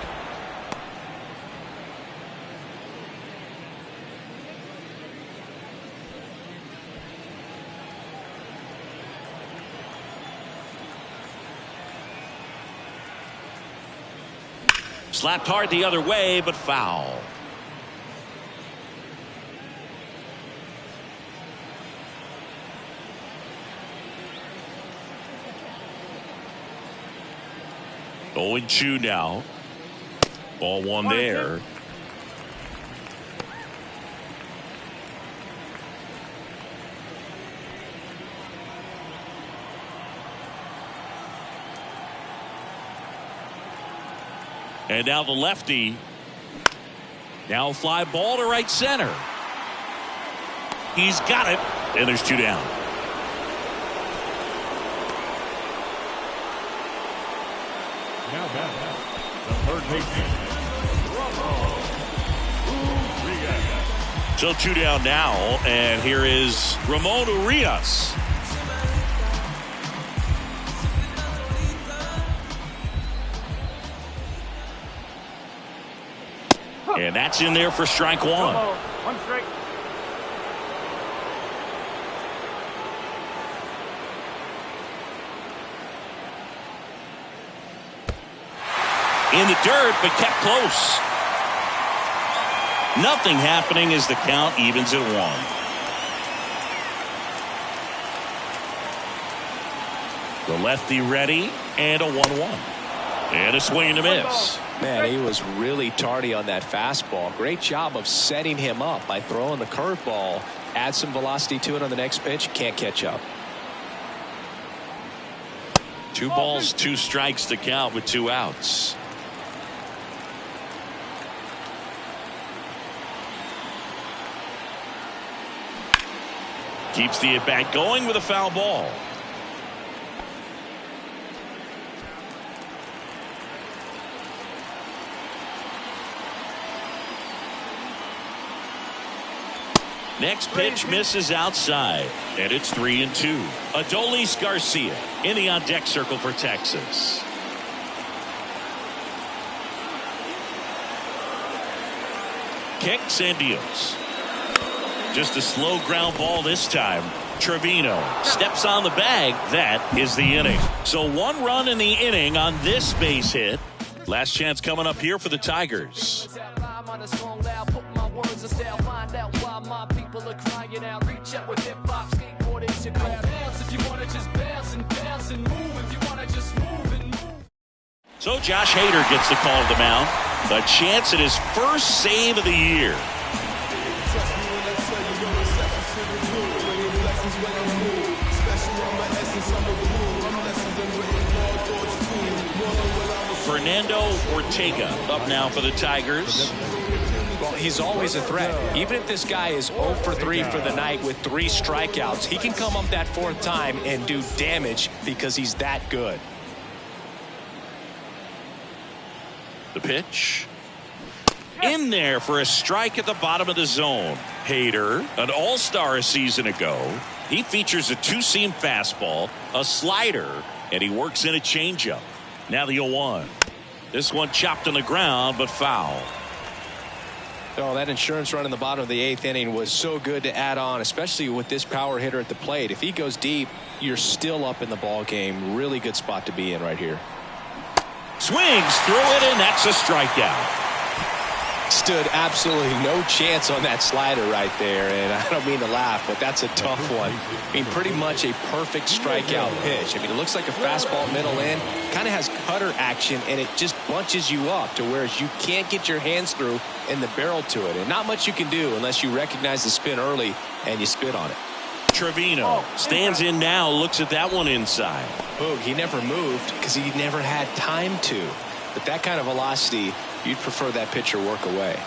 Slapped hard the other way, but foul. Going 2 now. Ball 1 there. And now the lefty Now a fly ball to right center. He's got it, and there's 2 down. Now back, the third baseman, So 2 down now, and here is Ramon Urias. And that's in there for strike 1. One strike. In the dirt, but kept close. Nothing happening as the count evens at 1. The lefty ready, and a 1-1. And a swing and a miss. Man, he was really tardy on that fastball. Great job of setting him up by throwing the curveball. Add some velocity to it on the next pitch. Can't catch up. 2 balls, 2 strikes to count with 2 outs. Keeps the at-bat going with a foul ball. Next pitch misses outside, and it's 3-2. Adolis Garcia in the on-deck circle for Texas. Kicks and deals. Just a slow ground ball this time. Trevino steps on the bag. That is the inning. So 1 run in the inning on this base hit. Last chance coming up here for the Tigers. So Josh Hader gets the call to the mound. A chance at his first save of the year. Fernando Ortega up now for the Tigers. Well, he's always a threat. Even if this guy is 0 for 3 for the night with 3 strikeouts, he can come up that 4th time and do damage because he's that good. The pitch. In there for a strike at the bottom of the zone. Hader, an all-star a season ago. He features a 2-seam fastball, a slider, and he works in a changeup. Now the 0-1. This one chopped on the ground, but foul. Oh, that insurance run in the bottom of the 8th inning was so good to add on, especially with this power hitter at the plate. If he goes deep, you're still up in the ball game. Really good spot to be in right here. Swings through it, and that's a strikeout. Stood absolutely no chance on that slider right there, and I don't mean to laugh, but that's a tough one. I mean, pretty much a perfect strikeout pitch. I mean, it looks like a fastball middle in, kind of has cutter action, and it just bunches you up to where you can't get your hands through in the barrel to it, and not much you can do unless you recognize the spin early and you spit on it. Trevino stands in now, looks at that one inside. Boog, he never moved because he never had time to. But that kind of velocity, you'd prefer that pitcher work away.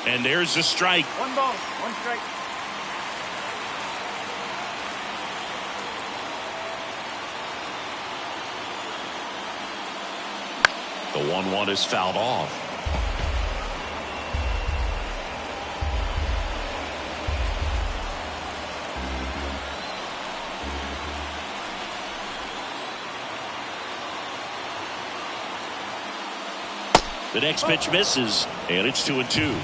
And there's the strike. 1 ball, 1 strike. The 1-1 is fouled off. The next pitch misses, and it's 2-2.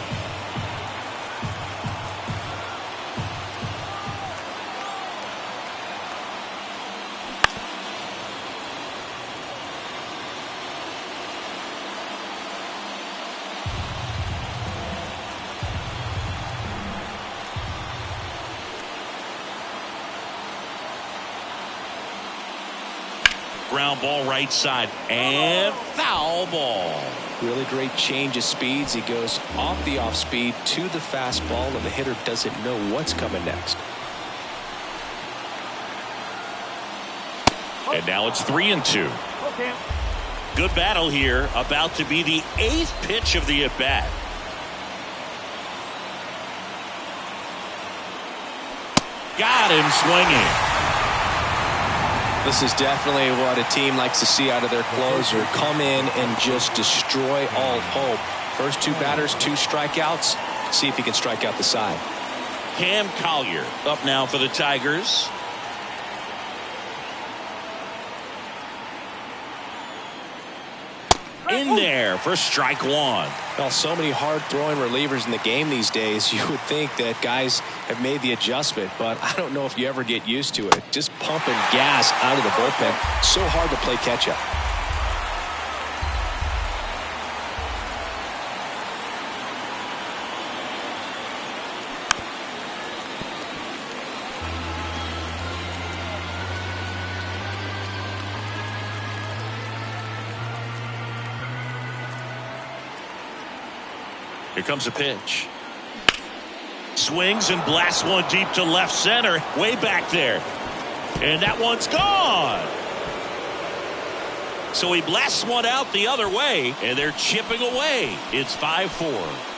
Ground ball right side, and foul ball. Really great change of speeds. He goes off the off speed to the fastball, and the hitter doesn't know what's coming next. And now it's 3-2. Good battle here. About to be the 8th pitch of the at-bat. Got him swinging. This is definitely what a team likes to see out of their closer. Come in and just destroy all hope. First 2 batters, 2 strikeouts. See if he can strike out the side. Cam Collier up now for the Tigers. In there for strike 1. Well, so many hard-throwing relievers in the game these days. You would think that guys have made the adjustment, but I don't know if you ever get used to it. Just pumping gas out of the bullpen. So hard to play catch-up. Here comes a pitch. Swings and blasts one deep to left center. Way back there. And that one's gone. So he blasts one out the other way. And they're chipping away. It's 5-4.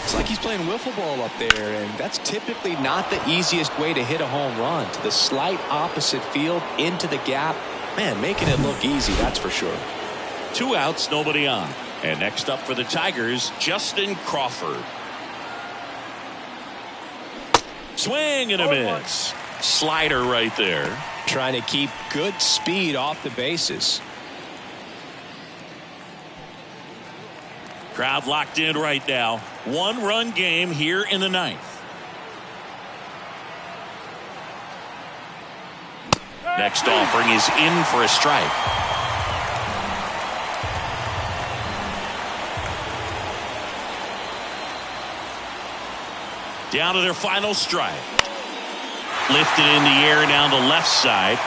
It's like he's playing wiffle ball up there, and that's typically not the easiest way to hit a home run. To the slight opposite field, into the gap. Man, making it look easy, that's for sure. 2 outs, nobody on. And next up for the Tigers, Justin Crawford. Swing and a miss. Slider right there. Trying to keep good speed off the bases. Crowd locked in right now. 1-run game here in the 9th. Next offering is in for a strike. Down to their final strike. Lifted in the air down the left side.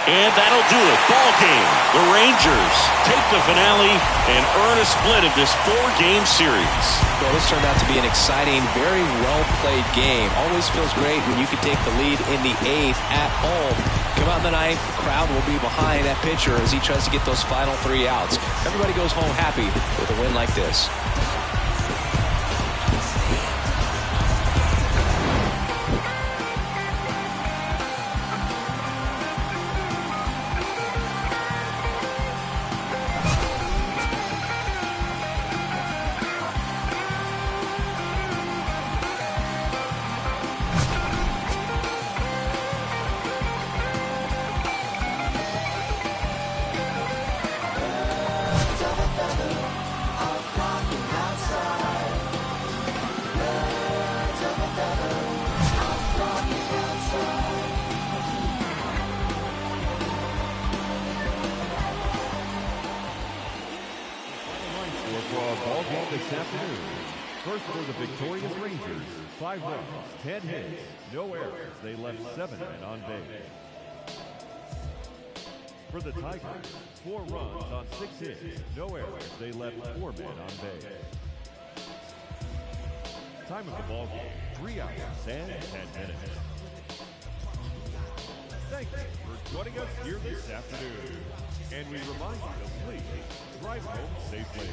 And that'll do it. Ball game. The Rangers take the finale and earn a split of this 4-game series. Well, this turned out to be an exciting, very well-played game. Always feels great when you can take the lead in the 8th at home. Come out in the 9th, the crowd will be behind that pitcher as he tries to get those final 3 outs. Everybody goes home happy with a win like this. This afternoon. First for the victorious Rangers, 5 runs, 10 hits, no errors. They left 7 men on base. For the Tigers, 4 runs on 6 hits, no errors. They left 4 men on base. Time of the ball game, 3 hours and 10 minutes. Thank you for joining us here this afternoon. And we remind you to please drive home safely.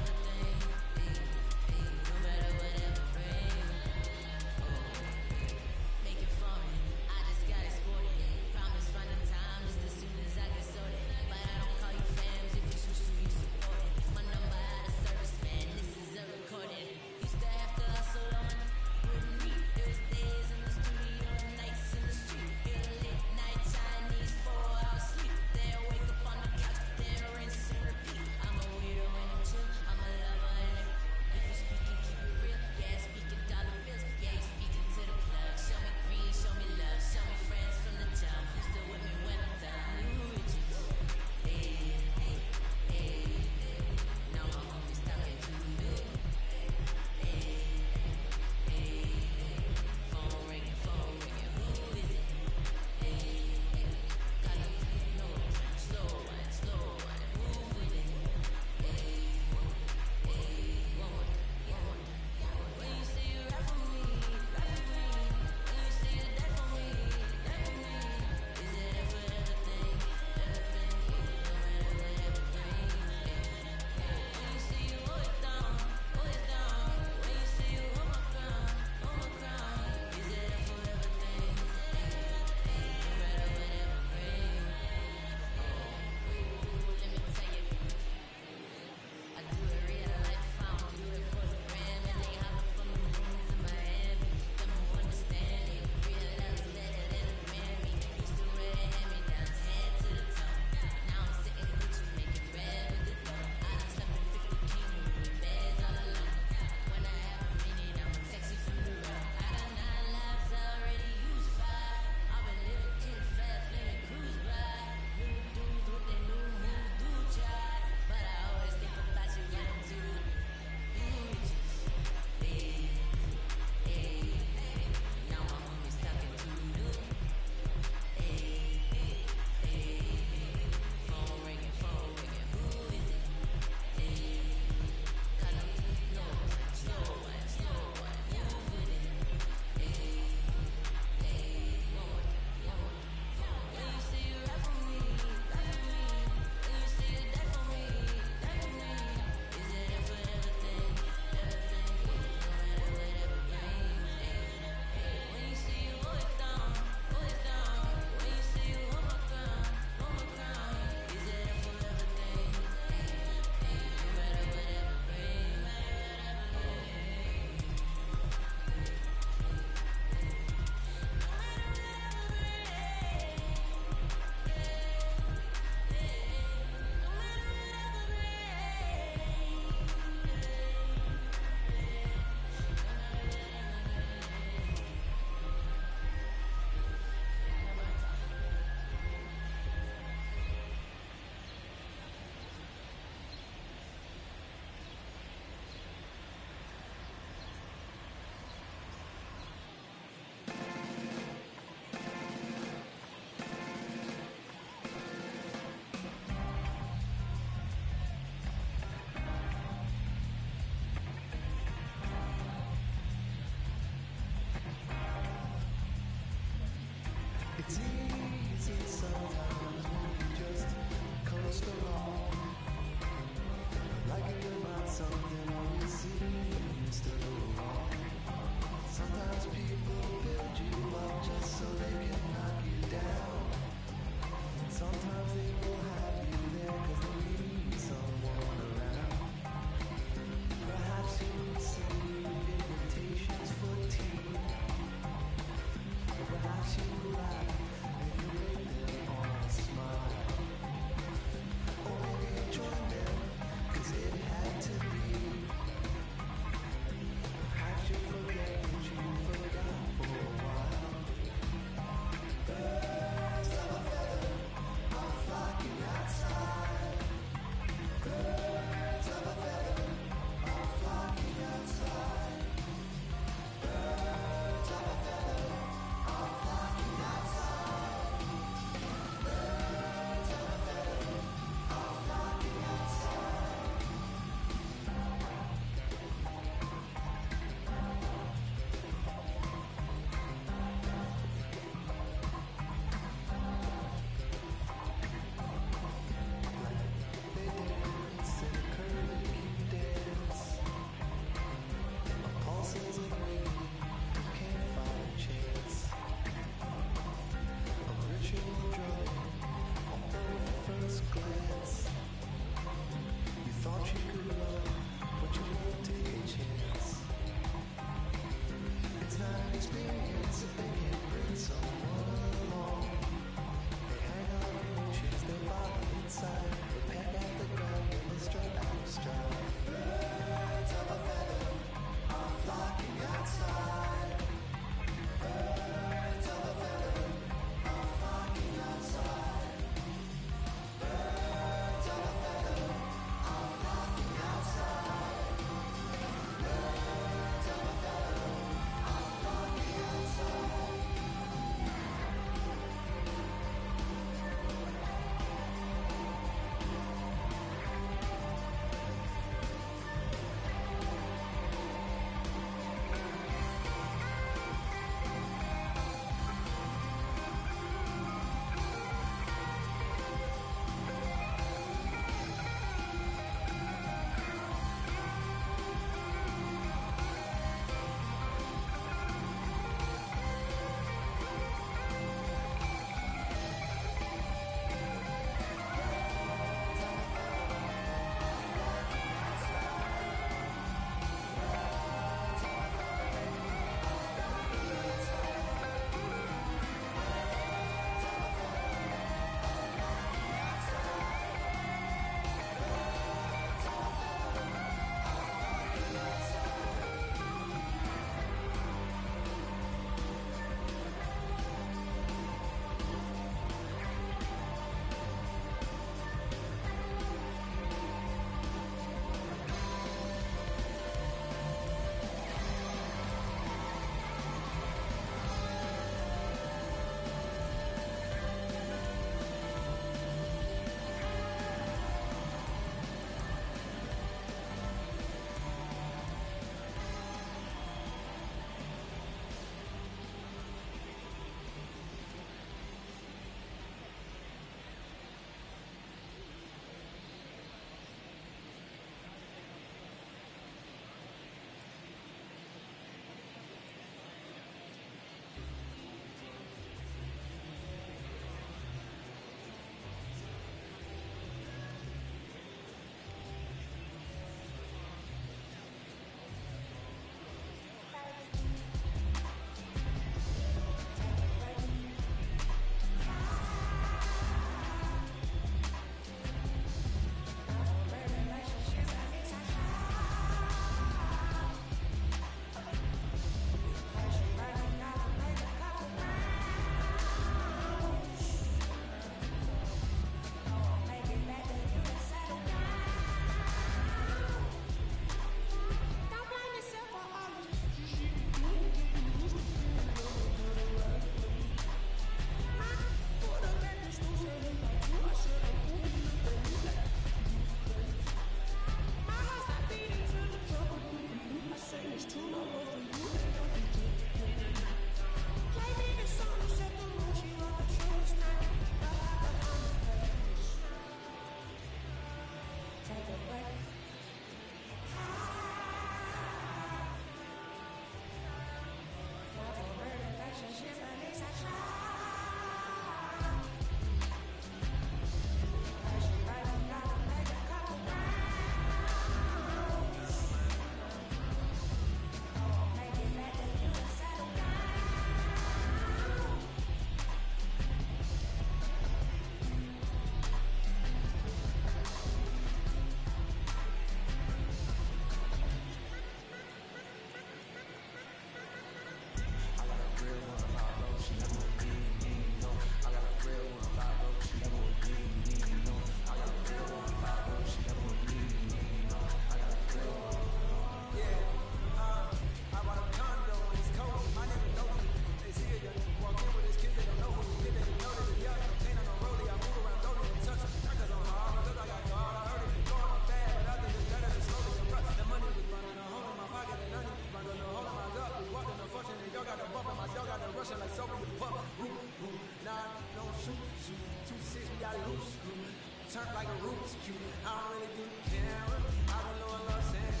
crew. Turned like a Rubik's Cube. I don't really do the camera. I don't know what I'm saying.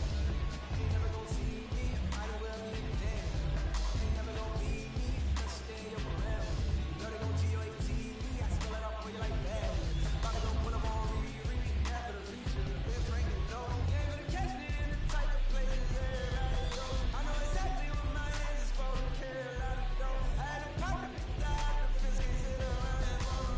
You ain't never gonna see me. Might as well be a can. You ain't never gonna beat me. Just stay in your parameter. Know they gon' GOAT me. I spill it off for you like that. Probably gon' put them on re-read after the feature. Been Frank, no. You ain't gonna catch me in the type of places everybody go. I know exactly what my hands is for. Carry a lot of dough. I had to pop the die the fist and sit around that phone.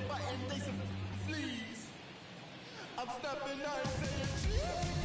biting, they some fleas. I'm stepping out and saying cheese.